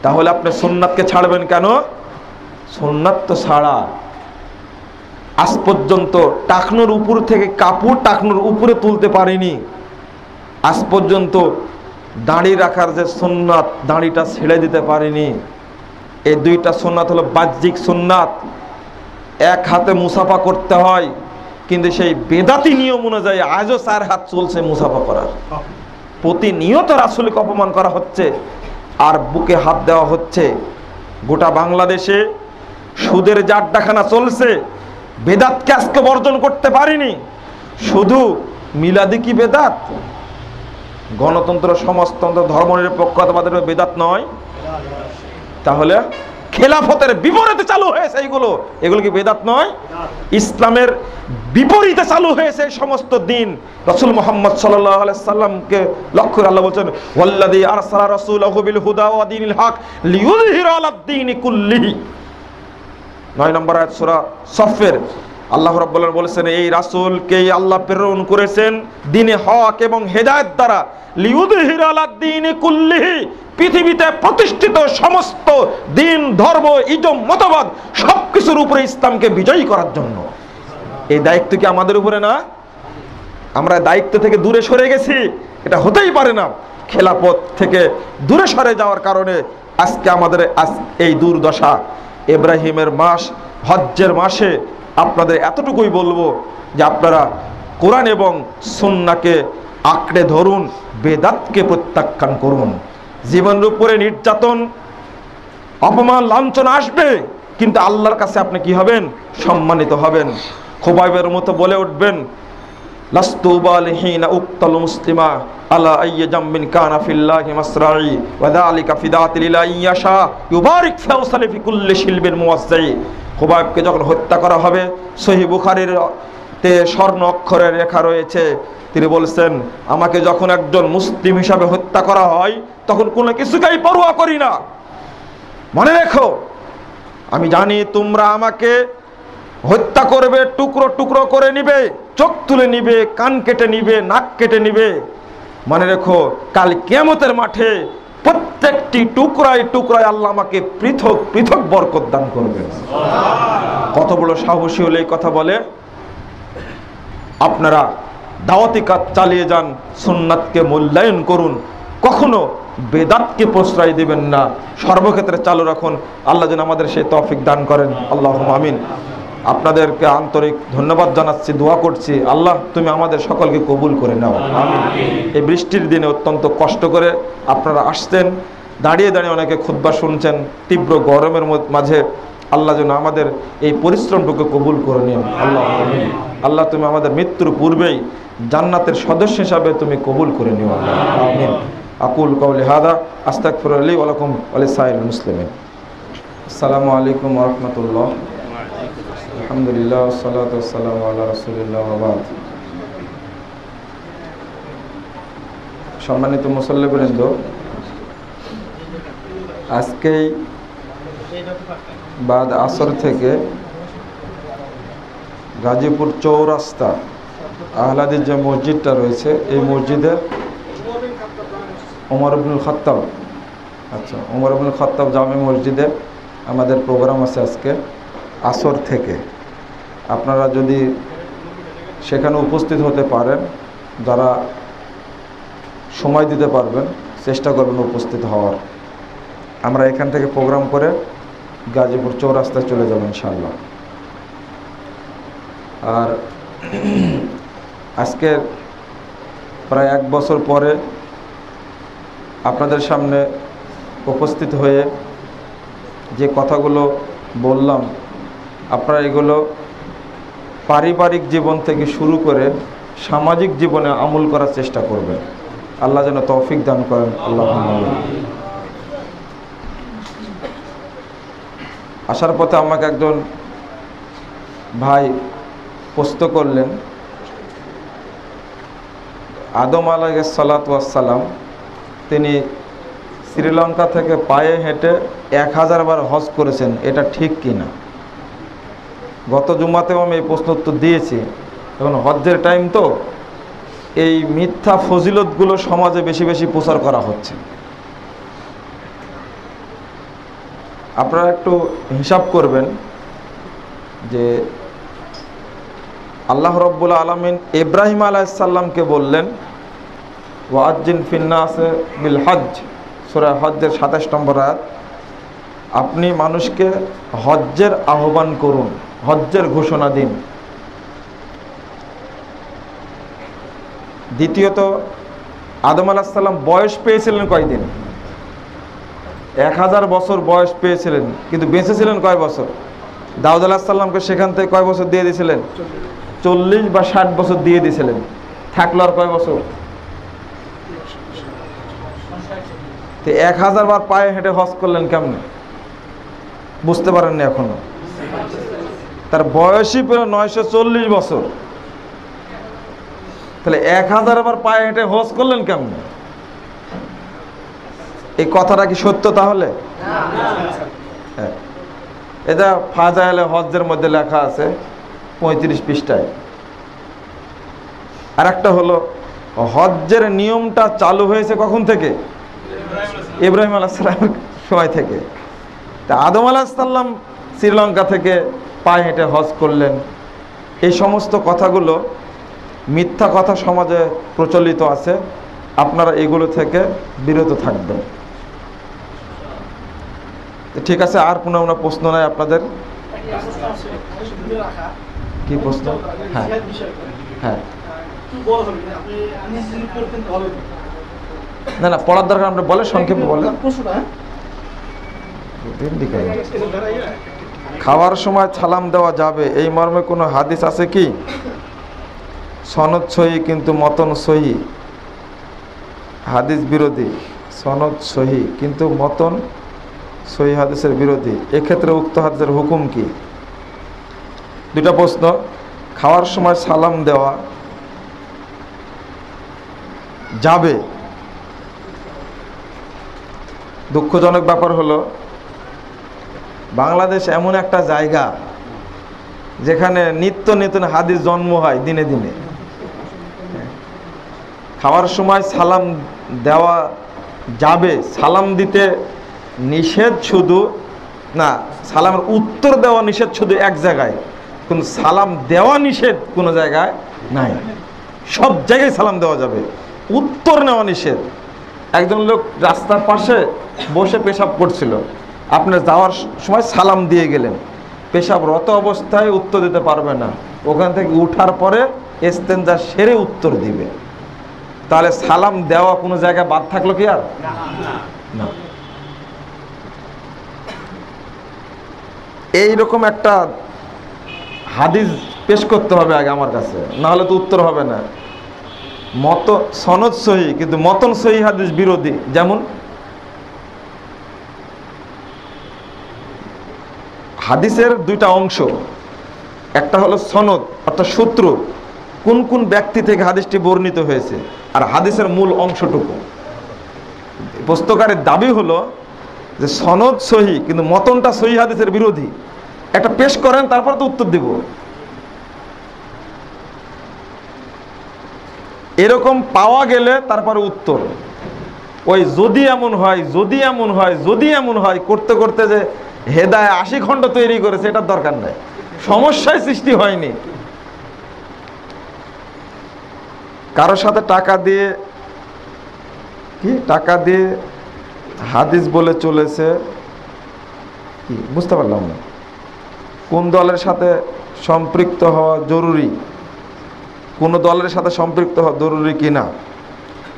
তাহলে আপনি সুন্নাতকে ছাড়বেন কেন? সুন্নাত তো ছাড়া আজ পর্যন্ত টাকনোর উপর থেকে কাপড় টাকনোর উপরে তুলতে পারিনি। আজ পর্যন্ত দাড়ি রাখার যে সুন্নাত, দাড়িটা ছেড়ে দিতে পারিনি। এই দুইটা সুন্নাত হলো বাহ্যিক সুন্নাত। এক হাতে মুসাফা করতে হয়, কিন্তু সেই বেদাতি নিয়ম অনুযায়ী আজও 4 হাত চলছে মুসাফা করার। প্রতিনিয়ত রাসূলকে অপমান করা হচ্ছে আর বুকে হাত দেওয়া হচ্ছে। গোটা বাংলাদেশে সুদের জাড্ডাখানা চলছে। বেদাতকে আজকে বর্জন করতে পারিনি। শুধু মিলাদি কি বেদাত? গণতন্ত্র, সমাজতন্ত্র, ধর্মনিরপেক্ষতাবাদের বেদাত নয়? তাহলে খেলাফতের বিপরীতে চালু হয়েছে এগুলো কি বেদাত নয়? ইসলামের বিপরীতে চালু হয়েছে এই সমস্ত দিন। রাসূল মুহাম্মদ সাল্লাল্লাহু আলাইহি সাল্লামকে লক্ষ্য করে আল্লাহ বলেন, ওয়াল্লাযী আরসালা রাসূলাহু বিল হুদা ওয়া দীনিল হক লিইয়ুযহিরা আলাদ দীনি কুল্লিহি। 9 নম্বর আয়াত সূরা সফের আল্লাহ রাব্বুল আলামিন বলেছেন, এই রাসূলকে আল্লাহ প্রেরণ করেছেন দ্বীনে হক এবং হেদায়েত দ্বারা, লিইয়ুযহিরা আলাদ দীনি কুল্লিহি, পৃথিবীতে প্রতিষ্ঠিত সমস্ত দিন, ধর্ম, ইজম, মতবাদ সবকিছুর উপরে ইসলামকে বিজয়ী করার জন্য। এই দায়িত্ব কি আমাদের উপরে না? আমরা দায়িত্ব থেকে দূরে সরে গেছি। এটা হতেই পারে না। খেলাফত থেকে দূরে সরে যাওয়ার কারণে আজকে আমাদের এই দুর্দশা। ইব্রাহিমের মাস, হজ্জের মাসে আপনাদের এতটুকুই বলবো যে আপনারা কোরআন এবং সুন্নাহকে আঁকড়ে ধরুন, বেদাতকে প্রত্যাখ্যান করুন। জীবনের উপরে নির্যাতন, অপমান, লাঞ্ছনা আসবে, কিন্তু আল্লাহর কাছে আপনি কি হবেন? সম্মানিত হবেন। খুবাইবের মতো বলে উঠবেন, লাস্তু বালিহিনা উক্তাল মুসলিমা আলা আইয়্যা জামবিন কানা ফিল্লাহি মাসরাই ওয়া যালিকা ফিদাতি লিল্লাহি ইয়াশা ইউবারিক ফাউসালি ফি কুল্লি শিলবিন মুওয়াজ্জাই। খুবাইবকে যখন হত্যা করা হবে, সহিহ বুখারীর তে স্বর্ণ অক্ষরে লেখা রয়েছে, তিনি বলছেন, আমাকে যখন একজন মুসলিম হিসাবে হত্যা করা হয় তখন কোনো কিছুকেই পরোয়া করি না। মনে রেখো, আমি জানি তোমরা আমাকে হত্যা করবে, টুকরো টুকরো করে নিবে, চোখ তুলে নিবে, কান কেটে নিবে, নাক কেটে নিবে। মনে রেখো, কাল কিয়ামতের মাঠে প্রত্যেকটি টুকরায় টুকরায় আল্লাহ আমাকে পৃথক পৃথক বরকত দান করবেন। কত বড় সাহসী হলে এই কথা বলে। আপনারা দাওয়াতি কাজ চালিয়ে যান, সুন্নাতকে মূল্যায়ন করুন, কখনো বেদাতকে প্রশ্রয় দিবেন না, সর্বক্ষেত্রে চালু রাখুন। আল্লাহ যেন আমাদের সেই তৌফিক দান করেন। আল্লাহুম্মা আমিন। আপনাদেরকে আন্তরিক ধন্যবাদ জানাচ্ছি, দোয়া করছি, আল্লাহ তুমি আমাদের সকলকে কবুল করে নাও। এই বৃষ্টির দিনে অত্যন্ত কষ্ট করে আপনারা আসছেন, দাঁড়িয়ে দাঁড়িয়ে অনেকে খুতবা শুনছেন, তীব্র গরমের মাঝে আল্লাহ যেন আমাদের এই পরিশ্রমটুকু কবুল করে নিন। আল্লাহ আমিন। আল্লাহ তুমি আমাদের মৃত্যুর পূর্বেই জান্নাতের সদস্য হিসাবে তুমি কবুল করে নিও। আমিন। আকুল কওলি হাদা আস্তাগফিরুল্লাহ লি ওয়া লাকুম ওয়া লিসাইরিল মুসলিমিন। আসসালামু আলাইকুম ওয়া রাহমাতুল্লাহ। আলহামদুলিল্লাহ, সালাতু ওয়াসসালামু আলা রাসূলিল্লাহ ওয়া বাদ। সম্মানিত মুসল্লিবৃন্দ, আজকেই বাদ আসর থেকে গাজীপুর চৌরাস্তা আহলাদির যে মসজিদটা রয়েছে, এই মসজিদে ওমর ইবনুল খাত্তাব, ওমর ইবনুল খাত্তাব জামে মসজিদে আমাদের প্রোগ্রাম আছে আজকে আসর থেকে। আপনারা যদি সেখানে উপস্থিত হতে পারেন, যারা সময় দিতে পারবেন চেষ্টা করবেন উপস্থিত হওয়ার। আমরা এখান থেকে প্রোগ্রাম করে গাজীপুর চৌরাস্তায় চলে যাব ইনশাআল্লাহ। আর আজকের প্রায় 1 বছর পরে আপনাদের সামনে উপস্থিত হয়ে যে কথাগুলো বললাম, আপনারা এগুলো পারিবারিক জীবন থেকে শুরু করে সামাজিক জীবনে আমল করার চেষ্টা করবেন। আল্লাহ যেন তৌফিক দান করেন। আল্লাহ আসার পথে আমাকে একজন ভাই প্রশ্ন করলেন, আদম আলাইহিস সালাতু ওয়াস সালাম তিনি শ্রীলঙ্কা থেকে পায়ে হেঁটে 1000 বার হজ করেছেন, এটা ঠিক কি না? গত জুমাতেও আমি এই প্রশ্ন উত্তর দিয়েছি। এখন হজ্জের টাইম তো এই মিথ্যা ফজিলতগুলো সমাজে বেশি বেশি প্রচার করা হচ্ছে। আপনারা একটু হিসাব করবেন যে আল্লাহ রব্বুল আলামিন ইব্রাহিম আলাইহিস সালামকে বললেন ওয়াজ্জিন ফিন্নাসে বিল হজ্জ, সূরা হজ্জের 27 নম্বর আয়াত, আপনি মানুষকে হজ্জের আহ্বান করুন, হজ্জের ঘোষণা দিন। দ্বিতীয়ত আদম আলাইহিস সালাম বয়স পেয়েছিলেন কয়দিন? 1000 বছর বয়স পেয়েছিলেন, কিন্তু বেঁচেছিলেন কয় বছর? দাউদ আলাইহিস সালামকে সেখান থেকে কয় বছর দিয়ে দিয়েছিলেন? 40 বা 60 বছর দিয়ে দিয়েছিলেন। থাকলো আর কয় বছর? তো 1000 বার পায়ে হেঁটে হজ করলেন কেমনে? বুঝতে পারেননি এখনো? তার বয়সই পেল 940 বছর। তাহলে 1000 বার পায়ে হেঁটে হজ করলেন কেমনে? এই কথাটা কি সত্য তাহলে? হ্যাঁ, এটা ফাজাইলে হজ্জের মধ্যে লেখা আছে 35 পৃষ্ঠায়। আর একটা হলো হজ্জের নিয়মটা চালু হয়েছে কখন থেকে? ইব্রাহিম আলাইহিস সালামের সময় থেকে। তা আদম আলাইহিস সালাম শ্রীলঙ্কা থেকে পায়ে হেঁটে হজ করলেন। এই সমস্ত কথাগুলো মিথ্যা কথা সমাজে প্রচলিত আছে, আপনারা এগুলো থেকে বিরত থাকবেন। ঠিক আছে, আর কোনো প্রশ্ন নাই আপনাদের? কি প্রশ্ন? হ্যাঁ হ্যাঁ, না না পড়ার দরকার, আমরা বলে সংক্ষেপে বলে। খাওয়ার সময় সালাম দেওয়া যাবে এই মর্মে কোনো হাদিস আছে কি? সনদ সহি কিন্তু মতন সহি। হাদিস বিরোধী, সনদ সহি কিন্তু মতন সহি হাদিসের বিরোধী, এক্ষেত্রে উক্ত হাদিসের হুকুম কি? দুটা প্রশ্ন। খাওয়ার সময় সালাম দেওয়া যাবে। দুঃখজনক ব্যাপার হলো বাংলাদেশ এমন একটা জায়গা যেখানে নিত্য নতুন হাদিস জন্ম হয় দিনে দিনে। খাওয়ার সময় সালাম দেওয়া যাবে, সালাম দিতে নিষেধ শুধু না, সালামের উত্তর দেওয়া নিষেধ শুধু এক জায়গায়, কিন্তু সালাম দেওয়া নিষেধ কোনো জায়গায় নাই। সব জায়গায় সালাম দেওয়া যাবে, উত্তর নেওয়া নিষেধ। একজন লোক রাস্তার পাশে বসে পেশাব করছিল, আপনি যাওয়ার সময় সালাম দিয়ে গেলেন, পেশাবরত অবস্থায় উত্তর দিতে পারবে না, ওখান থেকে উঠার পরে ইস্তেনজা সেরে উত্তর দিবে। তাহলে সালাম দেওয়া কোনো জায়গায় বাদ থাকলো কি আর? না। এইরকম একটা হাদিস পেশ করতে হবে আগে আমার কাছে, না হলে তো উত্তর হবে না। মত সনদ সহি কিন্তু মতন সহি হাদিস বিরোধী। যেমন হাদিসের দুইটা অংশ, একটা হলো সনদ অর্থাৎ সূত্র, কোন কোন ব্যক্তি থেকে হাদিসটি বর্ণিত হয়েছে, আর হাদিসের মূল অংশটুকু। পুস্তকারের দাবি হলো যে সনদ সহি কিন্তু মতনটা সহি হাদিসের বিরোধী। একটা পেশ করেন, তারপর তো উত্তর দিব। এরকম পাওয়া গেলে তারপরে উত্তর। ওই যদি এমন হয়, যদি এমন হয়, যদি এমন হয় করতে করতে যে হেদায় 80 খণ্ড তৈরি করেছে, এটার দরকার নাই। সমস্যায় সৃষ্টি হয়নি। কারোর সাথে টাকা দিয়ে কি টাকা দিয়ে হাদিস বলে চলেছে কি বুঝতে পারলাম না। কোন দলের সাথে সম্পৃক্ত হওয়া জরুরি, কোন দলের সাথে সম্পৃক্ত হওয়া জরুরি কিনা,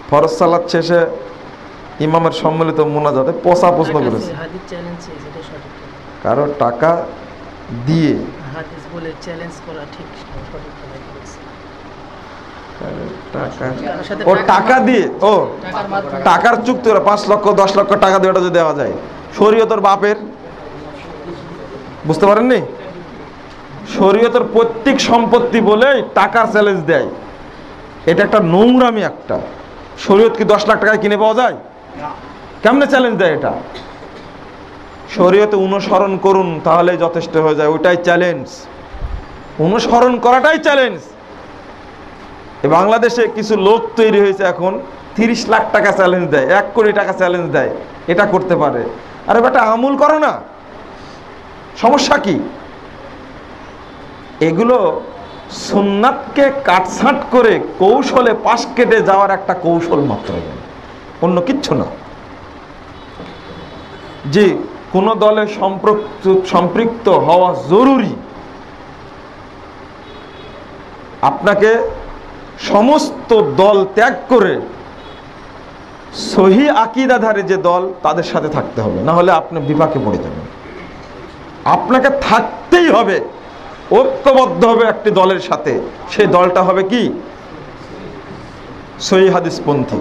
ফরজ সালাত শেষে ইমামের সম্মিলিত মুনাজাতে পচা প্রশ্ন করেছে। কারো টাকা দিয়ে হাদিস বলে চ্যালেঞ্জ করা ঠিক সঠিক। টাকা ও টাকা দিয়ে ও টাকার চুক্তি ওরা 5 লক্ষ 10 লক্ষ টাকা দিয়ে ওটা যদি দেওয়া যায়, শরীয়তের বাপের, বুঝতে পারেননি? শরীয়তের প্রত্যেক সম্পত্তি বলে টাকা চ্যালেঞ্জ দেয়, এটা একটা নোংরামি। একটা শরীয়ত কি 10 লাখ টাকায় কিনে পাওয়া যায়? কেমনে চ্যালেঞ্জ দেয় এটা? শরীয়তে অনুসরণ করুন, তাহলে যথেষ্ট হয়ে যায়, ওইটাই চ্যালেঞ্জ। অনুসরণ করাটাই চ্যালেঞ্জ। বাংলাদেশে কিছু লোক তৈরি হয়েছে এখন 30 লাখ টাকা চ্যালেঞ্জ দেয়, 1 কোটি টাকা চ্যালেঞ্জ দেয়, এটা করতে পারে। আরে বেটা, আমল করো না, সমস্যা কি? এগুলো সুন্নাতকে কাটছাঁট করে কৌশলে পাশ কেটে যাওয়ার একটা কৌশল মাত্র, অন্য কিচ্ছু না। জি, কোন দলে সম্পৃক্ত হওয়া জরুরি। আপনাকে সমস্ত দল ত্যাগ করে সহি আকীদাধারী যে দল, তাদের সাথে থাকতে হবে, না হলে আপনি বিপাকে পড়ে যাবেন। আপনাকে থাকতেই হবে, ঐক্যবদ্ধ হবে একটি দলের সাথে। সেই দলটা হবে কি? সহি হাদিসপন্থী।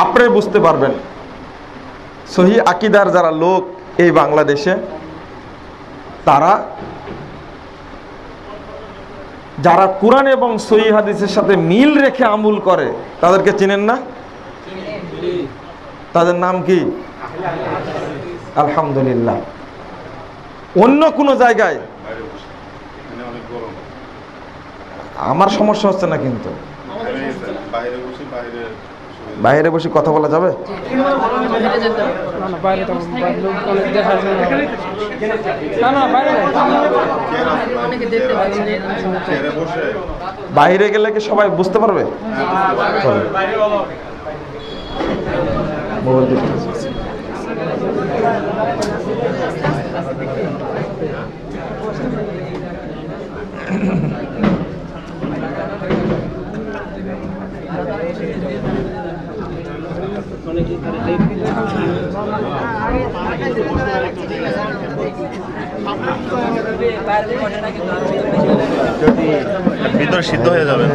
আপনারা বুঝতে পারবেন সহি আকীদার যারা লোক এই বাংলাদেশে, তারা যারা কুরআন এবং সহি হাদিসের সাথে মিল রেখে আমল করে, তাদেরকে চিনেন না? তাদের নাম কি? আলহামদুলিল্লাহ। অন্য কোনো জায়গায় আমার সমস্যা হচ্ছে না, কিন্তু বাইরে বসে কথা বলা যাবে? বাইরে গেলে কি সবাই বুঝতে পারবে? ভিতরে সিদ্ধ হয়ে যাবে।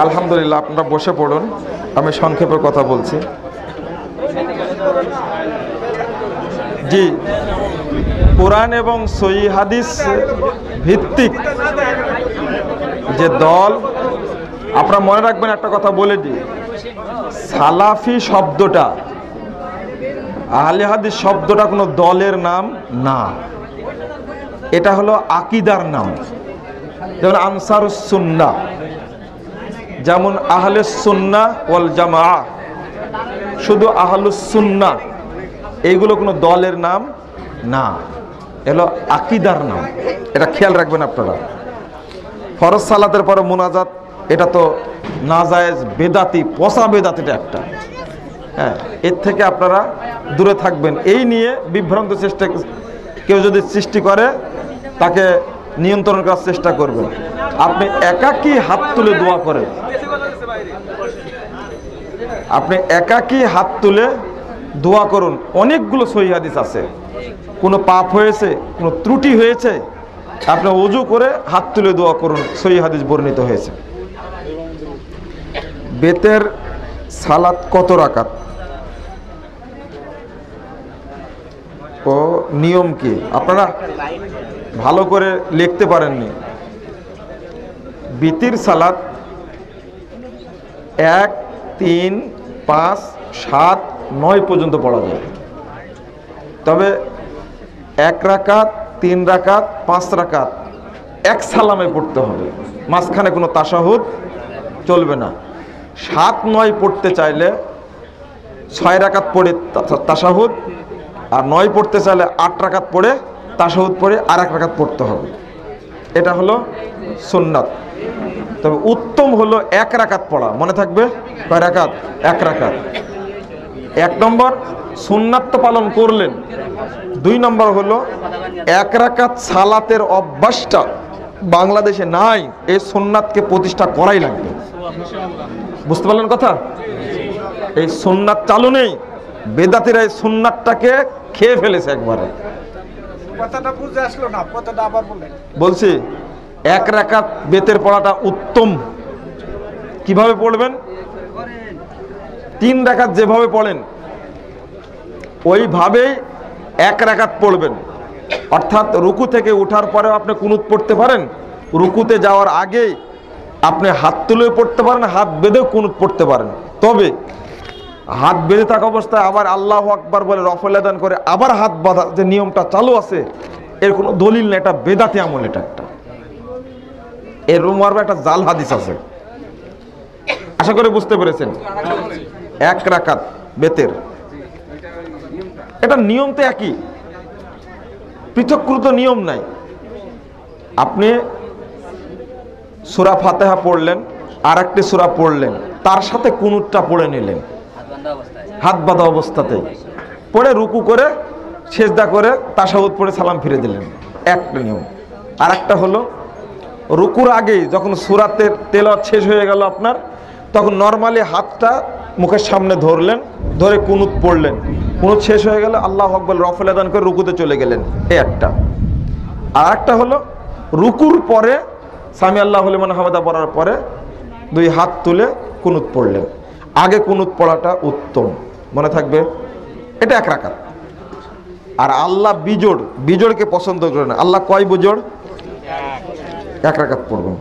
আলহামদুলিল্লাহ, আপনারা বসে পড়ুন, আমি সংক্ষেপে কথা বলছি। জি, কোরআন এবং সহিহ হাদিস ভিত্তিক যে দল, আপনারা মনে রাখবেন একটা কথা বলে দিই, সালাফি শব্দটা, আহলে হাদিস শব্দটা কোনো দলের নাম না, এটা হলো আকীদার নাম। যেমন আনসারুস সুন্নাহ, যেমন আহলুস সুন্নাহ ওয়াল জামাআহ, শুধু আহলুস সুন্নাহ, এইগুলো কোনো দলের নাম না, এগুলো আকীদার নাম। এটা খেয়াল রাখবেন আপনারা। ফরজ সালাতের পরে মুনাজাত, এটা তো নাজায়েজ, বেদাতি, পচা বেদাত, এটা একটা। হ্যাঁ, এর থেকে আপনারা দূরে থাকবেন। এই নিয়ে বিভ্রান্ত চেষ্টা কেউ যদি সৃষ্টি করে, তাকে নিয়ন্ত্রণ করার চেষ্টা করবেন। আপনি একাকী হাত তুলে দোয়া করেন, আপনি একাকী হাত তুলে দোয়া করুন। অনেকগুলো সহিহ হাদিস আছে, কোনো পাপ হয়েছে, কোনো ত্রুটি হয়েছে, আপনি ওযু করে হাত তুলে দোয়া করুন, সহিহ হাদিস বর্ণিত হয়েছে। বেতের সালাত কত রাকাত ও নিয়ম কি? আপনারা ভালো করে লিখতে পারেননি। বিতির সালাত 1, 3, 5, 7, 9 পর্যন্ত পড়া যায়। তবে 1 রাকাত, 3 রাকাত, 5 রাকাত এক সালামে পড়তে হবে, মাঝখানে কোনো তাশাহুদ চলবে না। 7, 9 পড়তে চাইলে 6 রাকাত পড়ে তাশাহুদ, আর 9 পড়তে চাইলে 8 রাকাত পড়ে তাশাহুদ পড়ে আর 1 রাকাত পড়তে হবে। এটা হলো সুন্নাত। তবে উত্তম হলো 1 রাকাত পড়া। মনে থাকবে কয় রাকাত? 1 রাকাত। 1 নম্বর সুন্নাত তো পালন করলেন। 2 নম্বর হলো 1 রাকাত সালাতের অভ্যাসটা বাংলাদেশে নাই, এই সুন্নাতকে প্রতিষ্ঠা করাই লাগবে। বুঝতে পারলেন কথা? এই সুন্নাত চালু নেই, বেদাতিরা এই সুন্নাতটাকে খেয়ে ফেলেছে একবারে। কথাটা বুঝে আসলো না, কথাটা আবার বলেন। বলছি 1 রাকাত বেতের পড়াটা উত্তম। কিভাবে পড়বেন? 3 রাকাত যেভাবে পড়েন ওইভাবেই 1 রাকাত পড়বেন। অর্থাৎ রুকু থেকে ওঠার পরেও আপনি কুনুত পড়তে পারেন, রুকুতে যাওয়ার আগেই আপনি হাত তুলে পড়তে পারেন, হাত বেঁধেও কুনুত পড়তে পারেন। তবে হাত বেঁধে থাকা অবস্থায় আবার আল্লাহু আকবার বলে রফল আদান করে আবার হাত বাঁধা যে নিয়মটা চালু আছে, এর কোনো দলিল নেই, এটা বেদাতি আমল। এটা একটা এর রুমার একটা জাল হাদিস আছে। আশা করে বুঝতে পেরেছেন। 1 রাকাত বেতের এটা নিয়ম তো একই, পৃথককৃত নিয়ম নাই। আপনি সূরা ফাতিহা পড়লেন, আর একটি সূরা পড়লেন, তার সাথে কুনুতটা পড়ে নিলেন হাত বাঁধা অবস্থাতে, পড়ে রুকু করে সেজদা করে তাশাহুদ পড়ে সালাম ফিরে দিলেন, একটা নিয়ম। আর একটা হলো রুকুর আগেই যখন সূরাতে তেলাওয়াত শেষ হয়ে গেল আপনার, তখন নর্মালি হাতটা মুখের সামনে ধরলেন, ধরে কুনুত পড়লেন, কুনুত শেষ হয়ে গেল আল্লাহু আকবার রফল আদান করে রুকুতে চলে গেলেন, এই একটা। আর একটা হলো রুকুর পরে সামি আল্লাহু লিমান হামিদা পড়ার পরে 2 হাত তুলে কুনুত পড়লেন। আগে কুনুত পড়াটা উত্তম, মনে থাকবে। এটা 1 রাকাত। আর আল্লাহ বিজোড়কে পছন্দ করে না। আল্লাহ কয় বিজোড়? 1 রাকাত পড়বেন।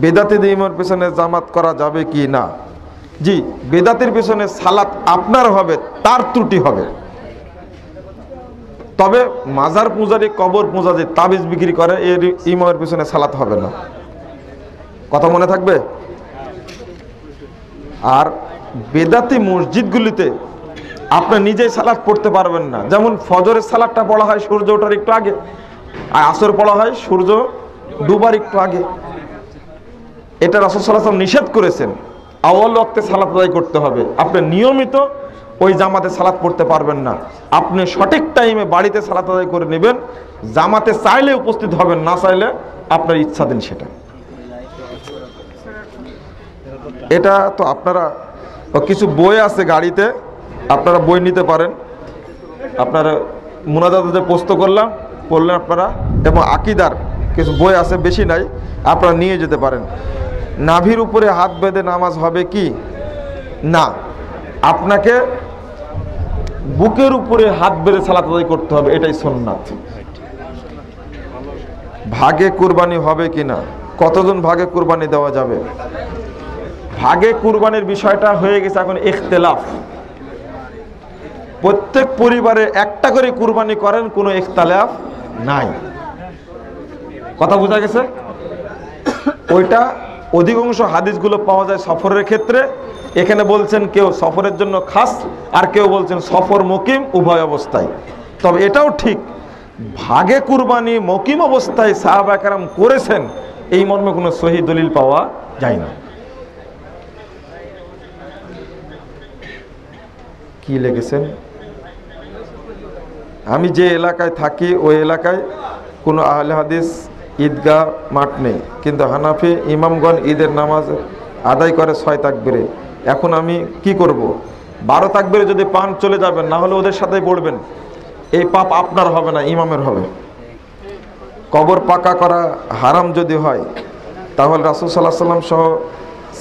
বেদাতিদের ইমামের পেছনে জামাত করা যাবে কি না? জি, বেদাতের পেছনে সালাত আপনার হবে, তার ত্রুটি হবে। তবে মাজার পূজারি, কবর পূজারি তাবিজ বিক্রি করে, এর ইমামের পেছনে সালাত হবে না। কথা মনে থাকবে। আর বেদাতি মসজিদগুলিতে আপনি নিজেই সালাত পড়তে পারবেন না। যেমন ফজরের সালাতটা পড়া হয় সূর্য ওঠার একটু আগে, আর আসর পড়া হয় সূর্য ডুবার একটু আগে। এটা রাসূল সাল্লাল্লাহু আলাইহি ওয়াসাল্লাম নিষেধ করেছেন, আউয়াল ওয়াক্তে সালাত আদায় করতে হবে। আপনি নিয়মিত ওই জামাতে সালাত পড়তে পারবেন না। আপনি সঠিক টাইমে বাড়িতে সালাত আদায় করে নেবেন। জামাতে চাইলে উপস্থিত হবেন, না চাইলে আপনার ইচ্ছাধীন সেটা। এটা তো আপনারা কিছু বই আছে গাড়িতে, আপনারা বই নিতে পারেন। আপনারা মুনাজাতে পোস্ত করলাম, পড়লেন আপনারা, এবং আকীদার কিছু বই আছে, বেশি নাই, আপনারা নিয়ে যেতে পারেন। নাভির উপরে হাত বেঁধে নামাজ হবে কি না? আপনাকে বুকের উপরে হাত বেঁধে সালাত আদায় করতে হবে, এটাই সুন্নাত। ভাগে কুরবানি হবে কি না? কতজন ভাগে কুরবানি দেওয়া যাবে? ভাগে কুরবানির বিষয়টা হয়ে গেছে এখন ইখতিলাফ। প্রত্যেক পরিবারে একটা করে কুরবানি করেন, কোনো ইখতিলাফ নাই। কথা বোঝা গেছে? ওইটা অধিকাংশ হাদিসগুলো পাওয়া যায় সফরের ক্ষেত্রে। এখানে বলছেন কেউ সফরের জন্য খাস, আর কেউ বলছেন সফর মুকিম, উভয় অবস্থায়। তবে এটাও ঠিক, ভাগে কুরবানি মুকিম অবস্থায় সাহাবা কেরাম করেছেন, এই মর্মে কোনো সহিহ দলিল পাওয়া যায় না। কি লিখেছেন? আমি যে এলাকায় থাকি ওই এলাকায় কোনো আহলে হাদিস ঈদগাহ মাঠ নেই, কিন্তু হানাফি ইমামগণ ঈদের নামাজ আদায় করে 6 তাকবীরে। এখন আমি কি করব? 12 তাকবীরে যদি পান চলে যাবেন, না হলে ওদের সাথেই পড়বেন। এই পাপ আপনার হবে না, ইমামের হবে। কবর পাকা করা হারাম যদি হয়, তাহলে রাসূল সাল্লাল্লাহু আলাইহি ওয়াসাল্লাম সহ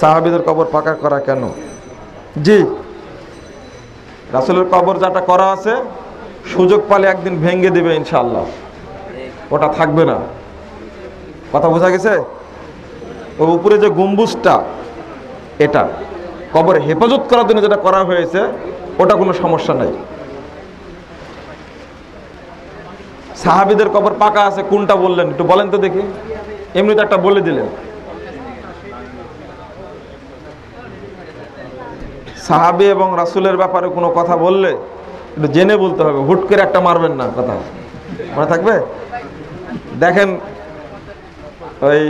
সাহাবীদের কবর পাকা করা কেন? জি, রাসূলের কবর যেটা করা আছে, সুযোগ পালে একদিন ভেঙে দেবে ইনশাআল্লাহ, ওটা থাকবে না। কথা বোঝা গেছে? ওর উপরে যে গম্বুজটা, এটা কবর হেফাজত করার জন্য যেটা করা হয়েছে, ওটা কোনো সমস্যা নাই। সাহাবীদের কবর পাকা আছে, কোনটা বললেন একটু বলেন তো দেখি। এমনি তো একটা বলে দিলেন। সাহাবী এবং রাসূলের ব্যাপারে কোনো কথা বললে একটু জেনে বলতে হবে, হুট করে একটা মারবেন না। কথা মনে থাকবে? দেখেন ওই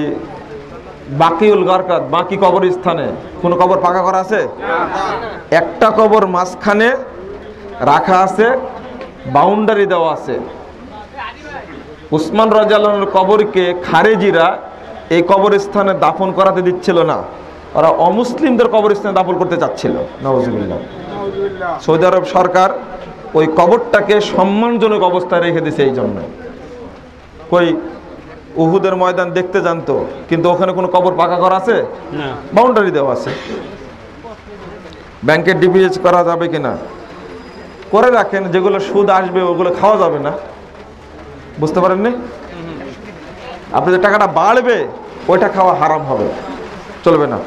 বাকিউল গারকাত, বাকি কবরস্থানে কোনো কবর পাকা করা আছে? একটা কবর মাঝখানে রাখা আছে, বাউন্ডারি দেওয়া আছে। উসমান রাদিয়াল্লাহু আনহুর কবরকে খারেজিরা এই কবরস্থানে দাফন করাতে দিচ্ছিল না, ওরা অমুসলিমদের কবরস্থানে দাফন করতে চাচ্ছিল। নাউজুবিল্লাহ। সৌদি আরব সরকার ওই কবরটাকে সম্মানজনক অবস্থায় রেখে দিয়েছে এই জন্য। কই উহুদের ময়দান দেখতে জানতো, কিন্তু ওখানে কোনো কবর পাকা করা আছে না। বাউন্ডারি দেওয়া আছে। ব্যাংকের ডিপিএইচ করা যাবে কিনা করে রাখেন, যেগুলো সুদ আসবে ওগুলো খাওয়া যাবে না, বুঝতে পারেননি? আপনি যে টাকাটা বাড়বে ওইটা খাওয়া হারাম হবে, চলবে না।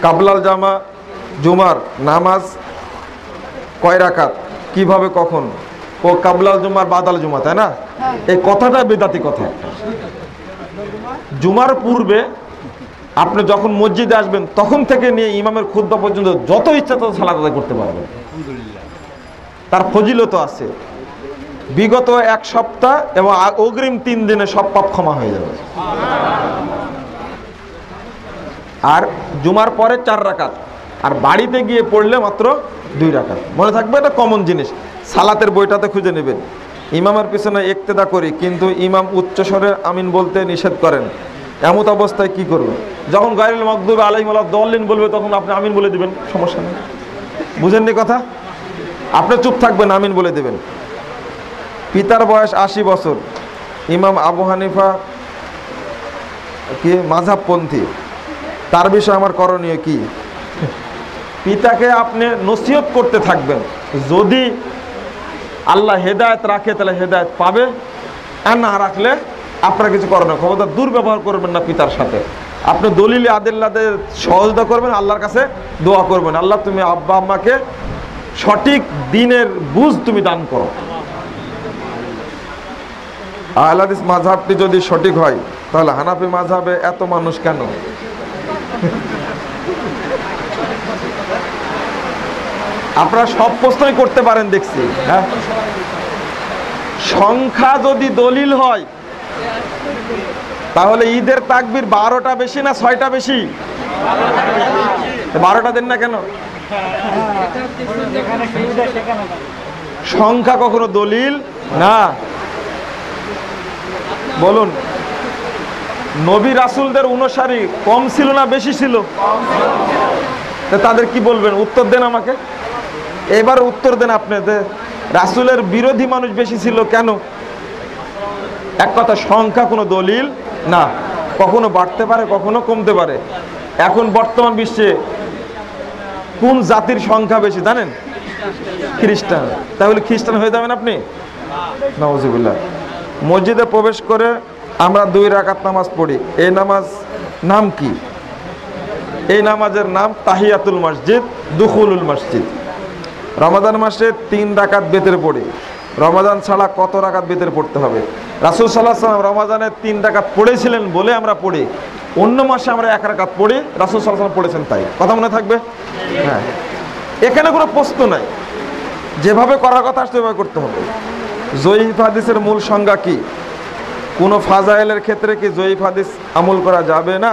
কাবলাল জামা জুমার নামাজ কয় রাকাত, কিভাবে, কখন? ও কাবলাল জুমার বাদাল জুমা, তাই না? এই কথাটা বেদাতি কথা। জুমার পূর্বে আপনি যখন মসজিদে আসবেন তখন থেকে নিয়ে ইমামের খুতবা পর্যন্ত যত ইচ্ছা তত সালাত আদায় করতে পারবেন, তার ফজিলত আছে। বিগত এক সপ্তাহ এবং অগ্রিম 3 দিনে সব পাপ ক্ষমা হয়ে যাবে। আর জুমার পরে 4 রাকাত, আর বাড়িতে গিয়ে পড়লে মাত্র 2 রাকাত। মনে থাকবে, এটা কমন জিনিস, সালাতের বইটাতে খুঁজে নেবেন। ইমামের পিছনে ইক্তেদা করি, কিন্তু ইমাম উচ্চস্বরে আমিন বলতে নিষেধ করেন, এমত অবস্থায় কি করবেন? যখন গায়রুল মাগদুবি আলাইহিম ওয়ালাদ-দাল্লিন বলবে তখন আপনি আমিন বলে দিবেন, সমস্যা নেই। বুঝেননি কথা? আপনি চুপ থাকবেন, আমিন বলে দেবেন। পিতার বয়স 80 বছর, ইমাম আবু হানিফা কি মাযহাবপন্থী, তার বিষয়ে আমার করণীয় কি? পিতাকে আপনি নসিহত করতে থাকবেন, যদি আল্লাহ হেদায়েত রাখে তাহলে হেদায়েত পাবে, আর না রাখলে আপনার কিছু করণীয়। ক্ষমতা দুর্ব্যবহার করবেন না পিতার সাথে। আপনি দলিল আদিল্লাদের সহযোগিতা করবেন, আল্লাহর কাছে দোয়া করবেন, আল্লাহ তুমি আব্বা আম্মাকে সঠিক দিনের বুঝ তুমি দান করো। আহলে হাদিস মাযহাবটি যদি সঠিক হয় তাহলে হানাফি মাযহাবে এত মানুষ কেন? আপনারা সব প্রশ্নই করতে পারেন দেখছি, হ্যাঁ? সংখ্যা যদি দলিল হয় তাহলে ঈদের তাকবীর 12টা বেশি না 6টা বেশি? 12টা দেন না কেন? সংখ্যা কখনো দলিল না। বলুন, নবী রাসূলদের অনুসারী কম ছিল না বেশি ছিল? তাদের কি বলবেন? উত্তর দেন আমাকে, এবার উত্তর দেন আপনি। রাসূলের বিরোধী মানুষ বেশি ছিল কেন? এক কথা, সংখ্যা কোনো দলিল না, কখনো বাড়তে পারে কখনো কমতে পারে। এখন বর্তমান বিশ্বে কোন জাতির সংখ্যা বেশি জানেন? খ্রিস্টান। তাহলে খ্রিস্টান হয়ে যাবেন আপনি? নাউজুবিল্লাহ। মসজিদে প্রবেশ করে আমরা 2 রাকাত নামাজ পড়ি, এই নামাজ নাম কি? এই নামাজের নাম তাহিয়াতুল মসজিদ, দুখুলুল মসজিদ। রমাদান মাসে 3 রাকাত বেতের পড়ি। রমাদান ছাড়া কত রাকাত বেতের পড়তে হবে? রাসূল সাল্লাল্লাহু আলাইহি ওয়াসাল্লাম রমাদানে 3 রাকাত পড়েছিলেন বলে আমরা পড়ি, অন্য মাসে আমরা 1 রাকাত পড়ি, রাসূল সাল্লাল্লাহু আলাইহি ওয়াসাল্লাম পড়েছেন তাই। কথা মনে থাকবে? হ্যাঁ, এখানে কোনো প্রশ্ন নাই, যেভাবে করার কথা সেভাবে করতে হবে। জয়ীফ হাদিসের মূল সংজ্ঞা কি? কোনো ফাজাইলের ক্ষেত্রে কি জয়ীফ হাদিস আমল করা যাবে না?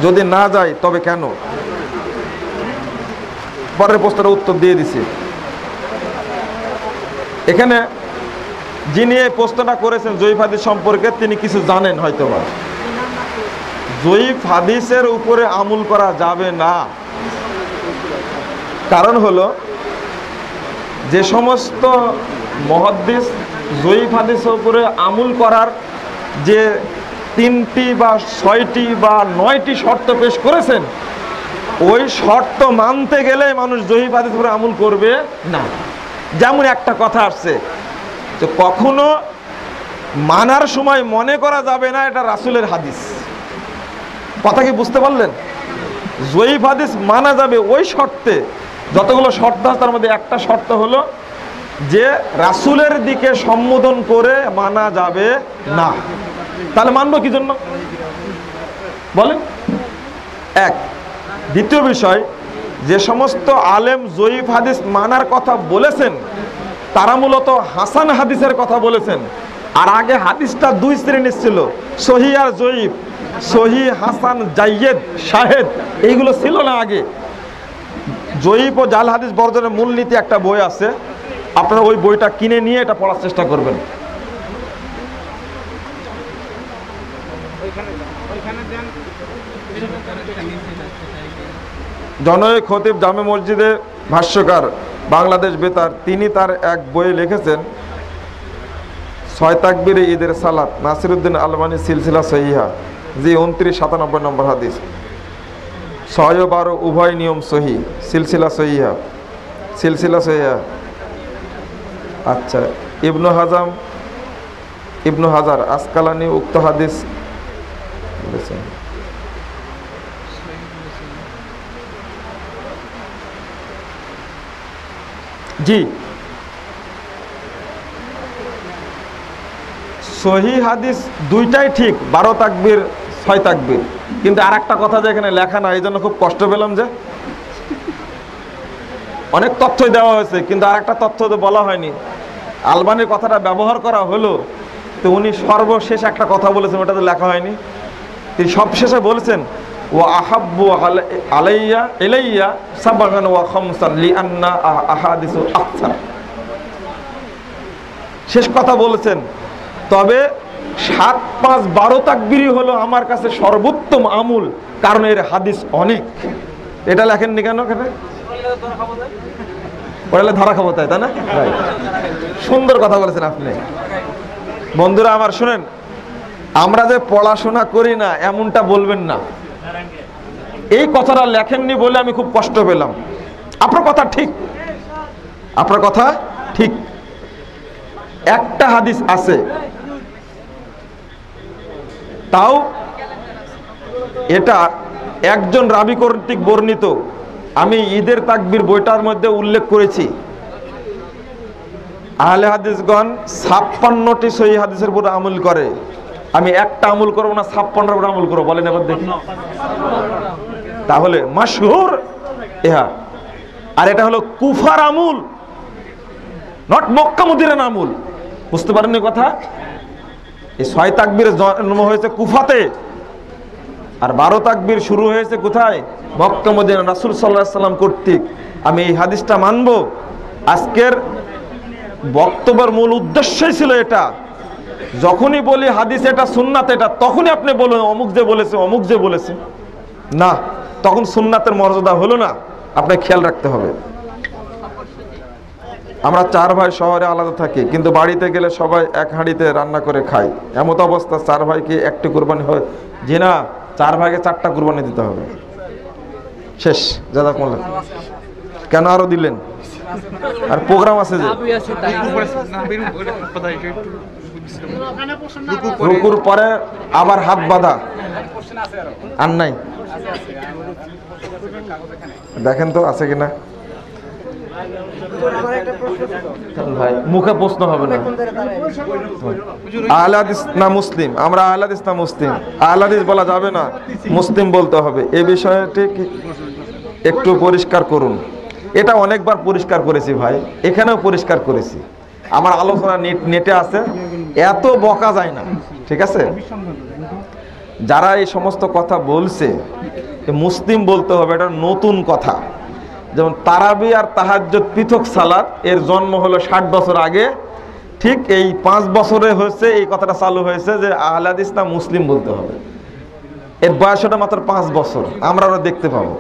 যদি না যায় তবে কেন? পরের প্রশ্নের উত্তর দিয়ে দিছি। এখানে যিনি এই প্রশ্নটা করেছেন জয়ীফ হাদিস সম্পর্কে, তিনি কিছু জানেন হয়তো বা। জয়ীফ হাদিসের উপরে আমল করা যাবে না, কারণ হলো যে সমস্ত মুহাদ্দিস জয়ীফ হাদিসের উপরে আমল করার যে 3টি বা 6টি বা 9টি শর্ত পেশ করেছেন, ওই শর্ত মানতে গেলে মানুষ জয়ীফ হাদিসের উপরে আমল করবে না। যেমন একটা কথা আসছে যে কখনো মানার সময় মনে করা যাবে না এটা রাসূলের হাদিস। কথা কি বুঝতে পারলেন? জয়ীফ হাদিস মানা যাবে ওই শর্তে, যতগুলো শর্ত আছে তার মধ্যে একটা শর্ত হলো যে রাসূলের দিকে সম্বোধন করে মানা যাবে না। তাহলে মানবো কি জন্য বলেন? এক। দ্বিতীয় বিষয়, যে সমস্ত আলেম জয়ীফ হাদিস মানার কথা বলেছেন তারা মূলত হাসান হাদিসের কথা বলেছেন। আর আগে হাদিসটা 2 শ্রেণীর ছিল, সহিহ আর জয়ীফ। সহিহ, হাসান, জাইয়েদ, শাহেদ, এইগুলো ছিল না আগে। জয়ীফ ও জাল হাদিস বর্জনের মূলনীতি একটা বই আছে, আপনারা ওই বইটা কিনে নিয়ে এটা পড়ার চেষ্টা করবেন। জনৈক খতিব জামে মসজিদে ভাষ্যকার, বাংলাদেশ বেতার, তিনি তার এক বইয়ে লিখেছেন ছয় তাকবীরে ঈদের সালাত, নাসিরউদ্দিন আলবানী সিলসিলা সহিহা, জি 2997 নম্বর হাদিস। 6 ও 12 উভয় নিয়ম সহি, সিলসিলা সহিহা, সিলসিলা সহিহা। আচ্ছা, ইবনু হাজার আসকালানি উক্ত হাদিস বলেছেন। জি, সহি হাদিস দুইটাই ঠিক, 12 তাকবীর 6 তাকবীর, কিন্তু আর একটা কথা যে এখানে লেখা না, এই জন্য খুব কষ্ট পেলাম। যে অনেক তথ্যই দেওয়া হয়েছে কিন্তু আর একটা তথ্য তো বলা হয়নি। আলবানির কথাটা ব্যবহার করা হলো, তো উনি সর্বশেষ একটা কথা বলেছেন, ওটা তো লেখা হয়নি। তিনি সবশেষে বলেছেন ওয়া আহাব্বু আলাইয়া ইলাইয়া সাবাগান ওয়া খামসান লিআন্না আহাদিসু আকসার। শেষ কথা বলেছেন, তবে 7, 5, 12 তাকবীরই হলো আমার কাছে সর্বোত্তম আমল, কারণ এর হাদিস অনেক। এটা লেখেননি কেন? পড়লে ধরা খাবো তাই না? সুন্দর কথা বলেছেন আপনি। বন্ধুরা আমার শুনেন, আমরা যে পড়াশোনা করি না এমনটা বলবেন না। এই কথাটা লেখেননি বলে আমি খুব কষ্ট পেলাম। আপনার কথা ঠিক, আপনার কথা ঠিক। একটা হাদিস আছে, তাও এটা একজন রাবী কর্তৃক বর্ণিত। আমি ঈদের তাকবীর বইটার মধ্যে উল্লেখ করেছি। আহলে হাদিসগণ 56টি সহিহ হাদিসের উপর আমল করে। আমি একটা আমল করবো না, 56টার উপর আমল করবো, বলেন এবার দেখি। তাহলে মাশহুর ইহা, আর এটা হলো কুফার আমল, নট মক্কা মদিনার আমল। বুঝতে পারেননি কথা? এই 6 তাকবীরের জন্ম হয়েছে কুফাতে, আর 12 তাকবীর শুরু হয়েছে কোথায়? মক্কা মদিনা, রাসূল সাল্লাল্লাহু আলাইহি সাল্লাম কর্তৃক। আমি এই হাদিসটা মানব। আজকের বক্তব্যের মূল উদ্দেশ্যই ছিল এটা। যখনই বলি হাদিস এটা সুন্নাত এটা, তখনই আপনি বলুন অমুক যে বলেছে, অমুক যে বলেছে না, তখন সুন্নাতের মর্যাদা হলো না। আপনাকে খেয়াল রাখতে হবে। আমরা 4 ভাই শহরে আলাদা থাকি, কিন্তু বাড়িতে গেলে সবাই এক হাঁড়িতে রান্না করে খায়। এমত অবস্থা 4 ভাইকে একটি কুরবানি হয়? জি না, 4 ভাগে 4টা কুরবানি দিতে হবে। শেষ। জাযাকুমুল্লাহ। কেন আরো দিলেন? আর প্রোগ্রাম আছে যে রুকুর পরে আবার হাত বাঁধা আর নাই, দেখেন তো আছে কিনা। ভাই মুখে প্রশ্ন হবে না। আহলে হাদিস না মুসলিম? আমরা আহলে হাদিস না মুসলিম? আহলে হাদিস বলা যাবে না, মুসলিম বলতে হবে। এই বিষয়টি একটু পরিষ্কার করুন। এটা অনেকবার পরিষ্কার করেছি ভাই, এখানেও পরিষ্কার করেছি। আমার আলোচনা নেটে আছে, এত বকা যায় না, ঠিক আছে? যারা এই সমস্ত কথা বলছে মুসলিম বলতে হবে, এটা নতুন কথা। যেমন তারাবি আর তাহাজ্জুদ পৃথক সালাত, এর জন্ম হলো 60 বছর আগে। ঠিক এই 5 বছরে হয়েছে এই কথাটা চালু হয়েছে যে আহলে হাদিস না মুসলিম বলতে হবে। এর বয়সটা মাত্র 5 বছর, আমরা ওরা দেখতে পাবো।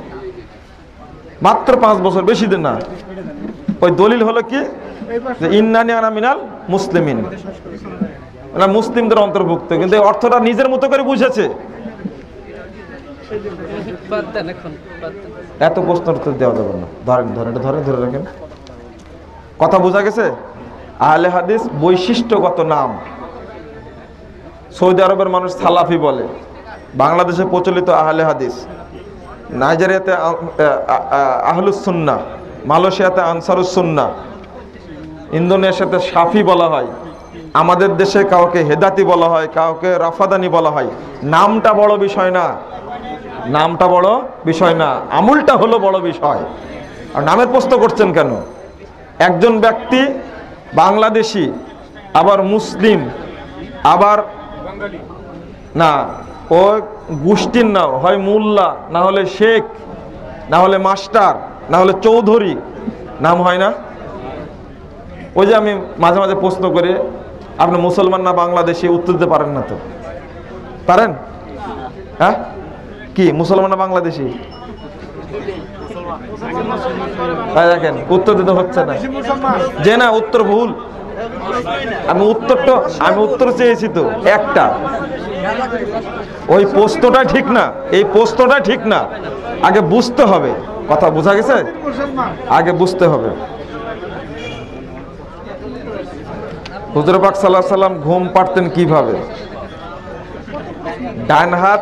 মাত্র 5 বছর, বেশি দিন না। ওই দলিল হলো কি, যে ইন্নানি আনা মিনাল মুসলিমিন, মানে মুসলিমদের অন্তর্ভুক্ত। কিন্তু এই অর্থটা নিজের মতো করে বুঝেছে। এত প্রশ্ন উত্তর দেওয়া যাবে না। ধরে রাখেন, কথা বোঝা গেছে? আহলে হাদিস বৈশিষ্ট্যগত নাম। সৌদি আরবের মানুষ সালাফি বলে, বাংলাদেশে প্রচলিত আহলে হাদিস, নাইজেরিয়াতে আহলুস সুন্নাহ, মালয়েশিয়াতে আনসারুস সুন্নাহ, ইন্দোনেশিয়াতে শাফি বলা হয়, আমাদের দেশে কাউকে হেদাতি বলা হয়, কাউকে রাফাদানি বলা হয়। নামটা বড় বিষয় না, নামটা বড় বিষয় না, আমলটা হলো বড় বিষয়। আর নামের প্রশ্ন করছেন কেন? একজন ব্যক্তি বাংলাদেশি, আবার মুসলিম, আবার না, ও গোষ্ঠীর নাম হয় মোল্লা, না হলে শেখ, না হলে মাস্টার, না হলে চৌধুরী, নাম হয় না? ওই যে আমি মাঝে মাঝে প্রশ্ন করে, আপনি মুসলমান না বাংলাদেশি? উত্তর দিতে পারেন না তো? পারেন? হ্যাঁ, কি মুসলমান না বাংলাদেশি? দেখেন উত্তর দিতে হচ্ছে না, যে না উত্তর ভুল। আমি উত্তর চেয়েছি তো একটা। ওই প্রশ্নটা ঠিক না, এই প্রশ্নটা ঠিক না। আগে বুঝতে হবে, কথা বোঝা গেছে? আগে বুঝতে হবে। হুজুর পাক সাল্লাল্লাহু আলাইহি সাল্লাম ঘুম পাড়তেন কিভাবে? ডান হাত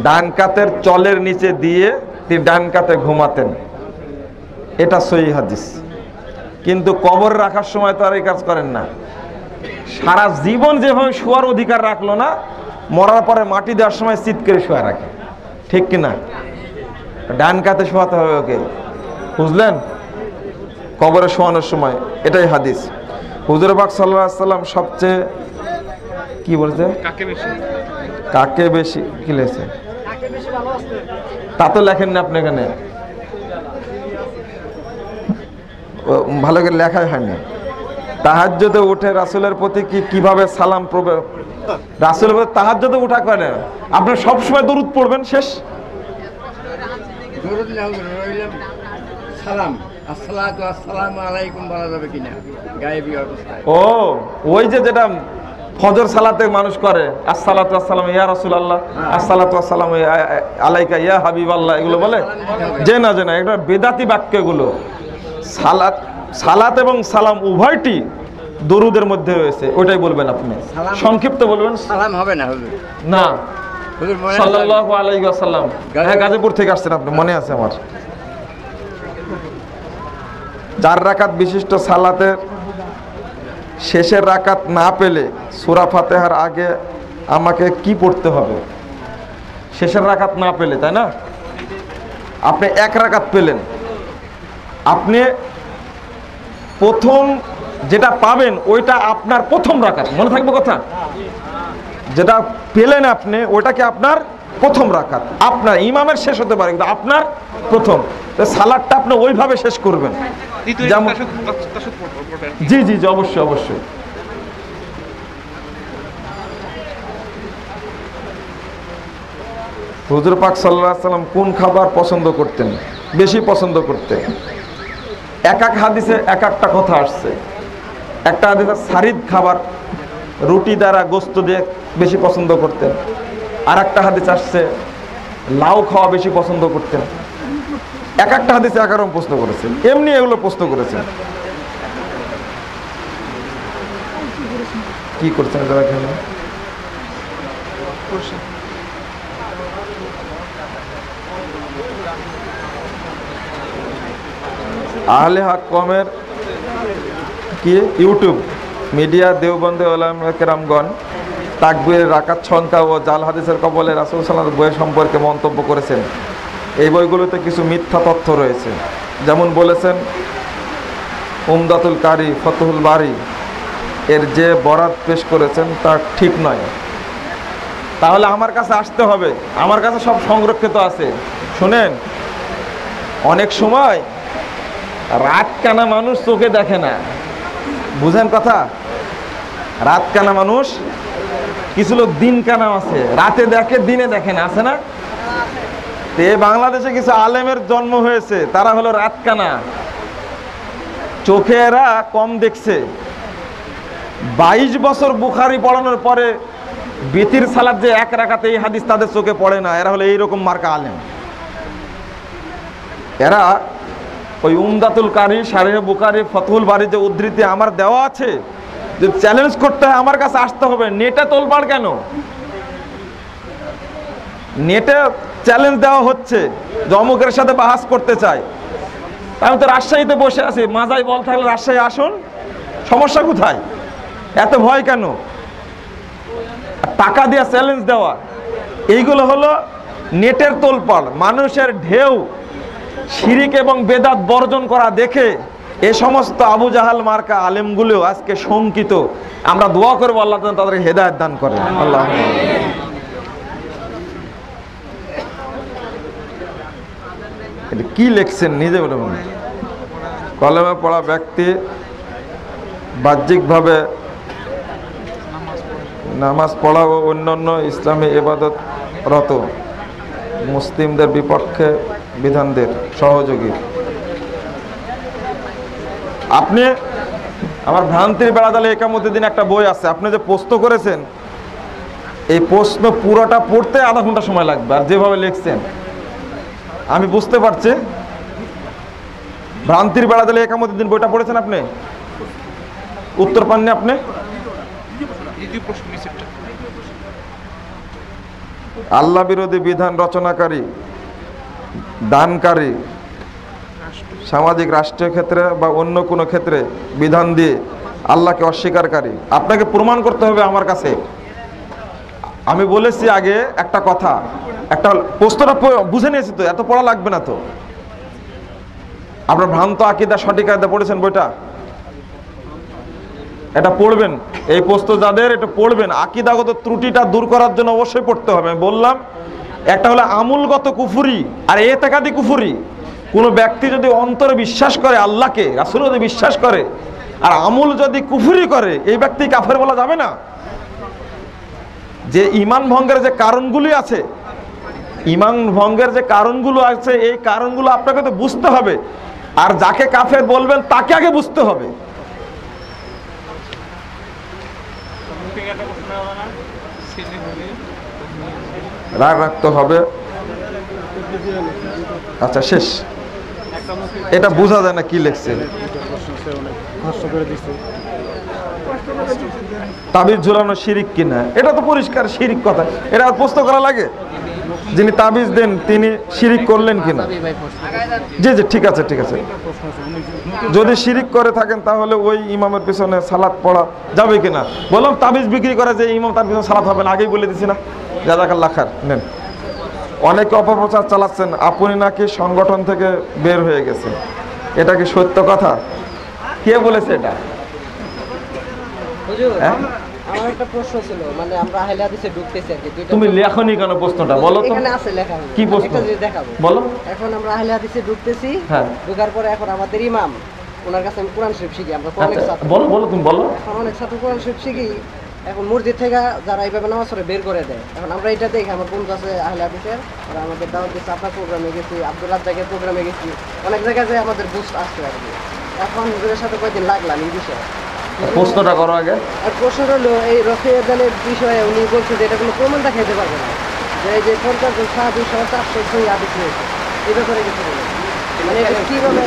ডান কাতের চলের নিচে দিয়ে তিনি ডান কাতে ঘুমাতেন, এটা সহিহ হাদিস। কিন্তু কবর রাখার সময় তো আর এই কাজ করেন না। সারা জীবন যেভাবে শোয়ার অধিকার রাখলো না, মরার পরে মাটি দেওয়ার সময় চিৎ করে শোয়া রাখে, ঠিক কিনা? ডান কাতে শোয়াতে হবে ওকে, বুঝলেন? কবরে শোয়ানোর সময়, এটাই হাদিস। হুজুর পাক সাল্লাল্লাহু আলাইহি সাল্লাম সবচেয়ে কি বলছে? কাকে বেশি কি লেছে? তা তো লেখেন না আপনি এখানে, ভালো করে লেখাই হয়নি। তাহাজ্জুদে উঠে রাসূলের প্রতি কিভাবে সালাম প্রবে, রাসূলের প্রতি তাহাজ্জুদে উঠা করে আপনি সব সময় দরুদ পড়বেন, শেষ দরুদ না রইলাম সালাম আসসালাতু আসসালামু আলাইকুম বলা যাবে কিনা গায়েবী অবস্থায়? ও ওই যে যেটা ফজর সালাতে মানুষ করে, আসসালাতু আসসালামু ইয়া রাসূলুল্লাহ, আসসালাতু আসসালামু আলাইকা ইয়া হাবিবাল্লাহ, এগুলো বলে যে না এটা বেদাতি বাক্য। এগুলো সালাত এবং সালাম উভয়টি দরুদের মধ্যে রয়েছে, ওইটাই বলবেন আপনি, সংক্ষিপ্ত বলবেন। সালাম হবে না হুজুর? না, হুজুর মনে সাল্লাল্লাহু আলাইহি ওয়াসাল্লাম। হ্যাঁ, গাজীপুর থেকে আসছেন আপনি, মনে আছে আমার। 4 রাকাত বিশিষ্ট সালাতের শেষের রাকাত না পেলে সূরা ফাতিহার আগে আমাকে কি পড়তে হবে? শেষের রাকাত না পেলে, তাই না? আপনি 1 রাকাত পেলেন, আপনি প্রথম যেটা পাবেন ওইটা আপনার প্রথম রাকাত, মনে থাকবে কথা। যেটা পেলেন আপনি ওইটাকে আপনার প্রথম রাকাত, আপনার ইমামের শেষ হতে পারে কিন্তু আপনার প্রথম। সালাদটা আপনি ওইভাবে শেষ করবেন। যেমন জি জি জি, অবশ্যই অবশ্যই। হুজুর পাক সাল্লাল্লাহু আলাইহি সাল্লাম কোন খাবার পছন্দ করতেন, বেশি পছন্দ করতেন? এক এক হাদিসে এক একটা কথা আসছে। একটা হাদিসে সারিদ খাবার, রুটি দ্বারা গোস্ত দিয়ে বেশি পছন্দ করতেন। আর একটা হাদিস আসছে লাউ খাওয়া বেশি পছন্দ করতেন। এক একটা হাদিসে এক রকম প্রশ্ন করেছেন, এমনি এগুলো প্রশ্ন করেছেন। কি করছেন যারা এখানে? আহলে হক কমের কি ইউটিউব মিডিয়া দেওবন্দে ওলামা কেরামগণ তাকবীরের রাকাত সংখ্যা ও জাল হাদিসের কবলে রাসূল সাল্লাল্লাহু আলাইহি ওয়াসাল্লাম বইয়ের সম্পর্কে মন্তব্য করেছেন। এই বইগুলোতে কিছু মিথ্যা তথ্য রয়েছে। যেমন বলেছেন উমদাতুল কারি ফতহুল বারি এর যে বরাত পেশ করেছেন তা ঠিক নয়। তাহলে আমার কাছে আসতে হবে, আমার কাছে সব সংরক্ষিত আছে। শুনেন, অনেক সময় রাত কানা মানুষ চোখে দেখে না, বুঝেন কথা? রাত কানা মানুষ, কিছু লোক দিন কানা আছে, রাতে দেখে দিনে দেখে না, আছে না? বাংলাদেশে কিছু আলেমের জন্ম হয়েছে, তারা হলো রাত কানা, চোখে এরা কম দেখছে। 22 বছর বুখারী পড়ানোর পরে বিতির সালাত যে 1 রাকাতে এই হাদিস তাদের চোখে পড়ে না, এরা হলো এইরকম মার্কা আলেম। এরা ওই উমদাতুল কারি, শারহে বুখারী, ফতহুল বারী যে উদ্ধৃতি আমার দেওয়া আছে, যে চ্যালেঞ্জ করতে হয় আমার কাছে আসতে হবে। নেটে তোলপাড় কেন? নেটে চ্যালেঞ্জ দেওয়া হচ্ছে যে অমুকের সাথে বাহাস করতে চাই। আমি তো রাজশাহীতে বসে আছি, মাজাই বল থাকলে রাজশাহী আসুন, সমস্যা কোথায়? এত ভয় কেন? টাকা দিয়ে চ্যালেঞ্জ দেওয়া, এইগুলো হলো নেটের তোলপাড়, মানুষের ঢেউ শিরিক এবং বেদাত বর্জন করা দেখে এ সমস্ত আবু জাহাল মার্কা আলেমগুলো আজকে শঙ্কিত। আমরা দোয়া করবো আল্লাহ তাদেরকে হেদায়েত দান করেন। আল্লাহ কি লিখছেন নিজে বলে? কলমে পড়া ব্যক্তি বাহ্যিকভাবে নামাজ পড়া ও অন্যান্য ইসলামী ইবাদতরত মুসলিমদের বিপক্ষে বিধানদের সহযোগী। আপনি আমার ভ্রান্তির বেড়াজালে একামতের দিন একটা বই আছে, আপনি যে প্রশ্ন করেছেন এই প্রশ্ন পুরোটা পড়তে আধা ঘন্টা সময় লাগবে, আর যেভাবে লিখছেন আমি বুঝতে পারছি। ভ্রান্তির বেড়াজালে একামতের দিন বইটা পড়েছেন আপনি? উত্তর পাননি আপনি? আল্লাহ বিরোধী বিধান রচনাকারী, দানকারী, সামাজিক রাষ্ট্রীয় ক্ষেত্রে বা অন্য কোনো ক্ষেত্রে বিধান দিয়ে আল্লাহকে অস্বীকারী, আপনাকে প্রমাণ করতে হবে আমার কাছে। আমি বলেছি আগে একটা কথা, একটা প্রশ্নটা বুঝে নিয়েছি তো, এত পড়া লাগবে না তো। আপনার ভ্রান্ত আকীদা সঠিক আকিদা পড়েছেন বইটা? এটা পড়বেন, এই প্রশ্ন যাদের এটা পড়বেন। আকীদাগত ত্রুটিটা দূর করার জন্য অবশ্যই পড়তে হবে। আমি বললাম একটা হলো আমূলগত কুফরি আর এতেকাদি কুফরি। কোনো ব্যক্তি যদি অন্তরে বিশ্বাস করে আল্লাহকে, রাসূল যদি বিশ্বাস করে আর আমূল যদি কুফরি করে, এই ব্যক্তি কাফের বলা যাবে না। যে ঈমান ভঙ্গের যে কারণগুলি আছে, ঈমান ভঙ্গের যে কারণগুলো আছে, এই কারণগুলো আপনাকে তো বুঝতে হবে, আর যাকে কাফের বলবেন তাকে আগে বুঝতে হবে। রাগ রাখতে হবে। আচ্ছা শেষ, এটা বোঝা যায় না কি লিখছে। তাবিজ ঝুলানো শিরিক কিনা, এটা তো পরিষ্কার শিরিক কথা, এটা আর প্রশ্ন করা লাগে? যিনি তাবিজ দেন তিনি শিরিক করলেন কিনা? জি জি ঠিক আছে ঠিক আছে। যদি শিরিক করে থাকেন তাহলে ওই ইমামের পিছনে সালাত পড়া যাবে কিনা? বললাম তাবিজ বিক্রি করে যে ইমাম, তার পিছনে সালাত হবে না, আগেই বলে দিছি না। জাযাকাল্লাহ খায়ের। নেন। অনেকে অপপ্রচার চালাচ্ছেন আপনি নাকি সংগঠন থেকে বের হয়ে গেছে, এটা কি সত্য কথা? কে বলেছে এটা? হ্যাঁ? আমার একটা প্রশ্ন ছিল, মানে আমরা আহলে হাদিসে ঢুকতেছি আর কি। তুমি লেখনি কেন প্রশ্নটা? বলো তো। এখানে আছে লেখা। কি প্রশ্ন? একটা জিনিস দেখাবো। বলো। এখন আমরা আহলে হাদিসে ঢুকতেছি, হ্যাঁ। ঢোকার পরে এখন আমাদের ইমাম, ওনার কাছে আমি কোরআন শরীফ শিখি। আমরা অনেক আচ্ছা, ছাত্র, বলো বলো তুমি বলো। এখন অনেক ছাত্র কোরআন শরীফ শিখি। এখন মসজিদ থেকে যারা এইভাবে নামাজ পড়ে বের করে দেয়। এখন আমরা এটা দেখি, আমার বন্ধু আছে আহলে হাদিসের, ওরা আমাদের দাওয়াত দিচ্ছে, আপনার প্রোগ্রামে গেছি, আব্দুল রাজ্জাকের প্রোগ্রামে গেছি, অনেক জায়গায় যায় আমাদের বুঝ আসছে আর কি। এখন হুজুরের সাথে কয়েকদিন লাগলাম এই বিষয়ে। প্রশ্নটা করো আগে। আর প্রশ্ন হলো এই রফিউদ্দিনের বিষয়ে উনি বলছে যে এটা কোনো প্রমাণ দেখাইতে পারবে না, যে এই যে 50 জন সাহাবী সহ 400 হাদিস রয়েছে, এই ব্যাপারে কিছু বলুন। মানে এটা কিভাবে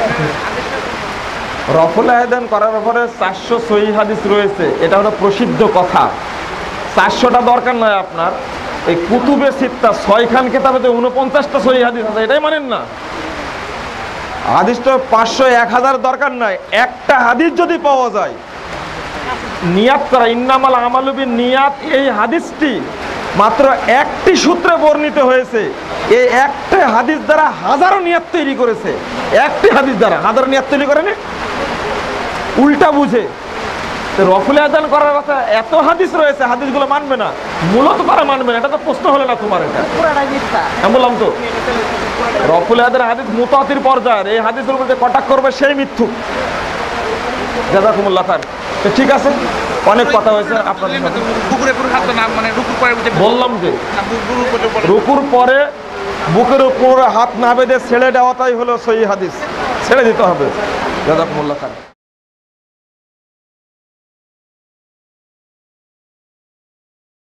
রফুল আয়দান করার ব্যাপারে 400 সহিহ হাদিস রয়েছে, এটা হলো প্রসিদ্ধ কথা। 400টা দরকার নয় আপনার, এই কুতুবে সিত্তা 6 খান কিতাবেতে 49টা সহিহ হাদিস আছে, এটাই মানেন না। হাদিসটা 500 1000 দরকার নয়, একটা হাদিস যদি পাওয়া যায়, নিয়াত করা, ইন্নামাল আমালু বিন নিয়াত, এই হাদিসটি মাত্র একটি সূত্রে বর্ণিত হয়েছে। এই একটা হাদিস দ্বারা হাজারো নিয়াত তৈরি করেছে। একটি হাদিস দ্বারা হাজারো নিয়াত তৈরি করেনি, উল্টা বুঝে। তো রফুল আযান করার কথা, এত হাদিস রয়েছে, হাদিসগুলো মানবে না, মূলত তারা মানবে না। এটা তো প্রশ্ন হলো না তোমার, এটা পুরাটাই মিথ্যা। আমি বললাম তো, রফুল আযানের হাদিস মুতাওয়াতির পর্যায়ের, এই হাদিসের উপর যে কটাক্ষ করবে সেই মিথ্যুক। জাযাকুমুল্লাহ খায়ের। তো ঠিক আছে, অনেক কথা হয়েছে আপনাদের সাথে। বললাম যে রুকুর পরে বুকের উপর হাত না বেঁধে ছেড়ে দেওয়াটাই হলো সহিহ হাদিস, ছেড়ে দিতে হবে। জাযাকুমুল্লাহ খায়ের।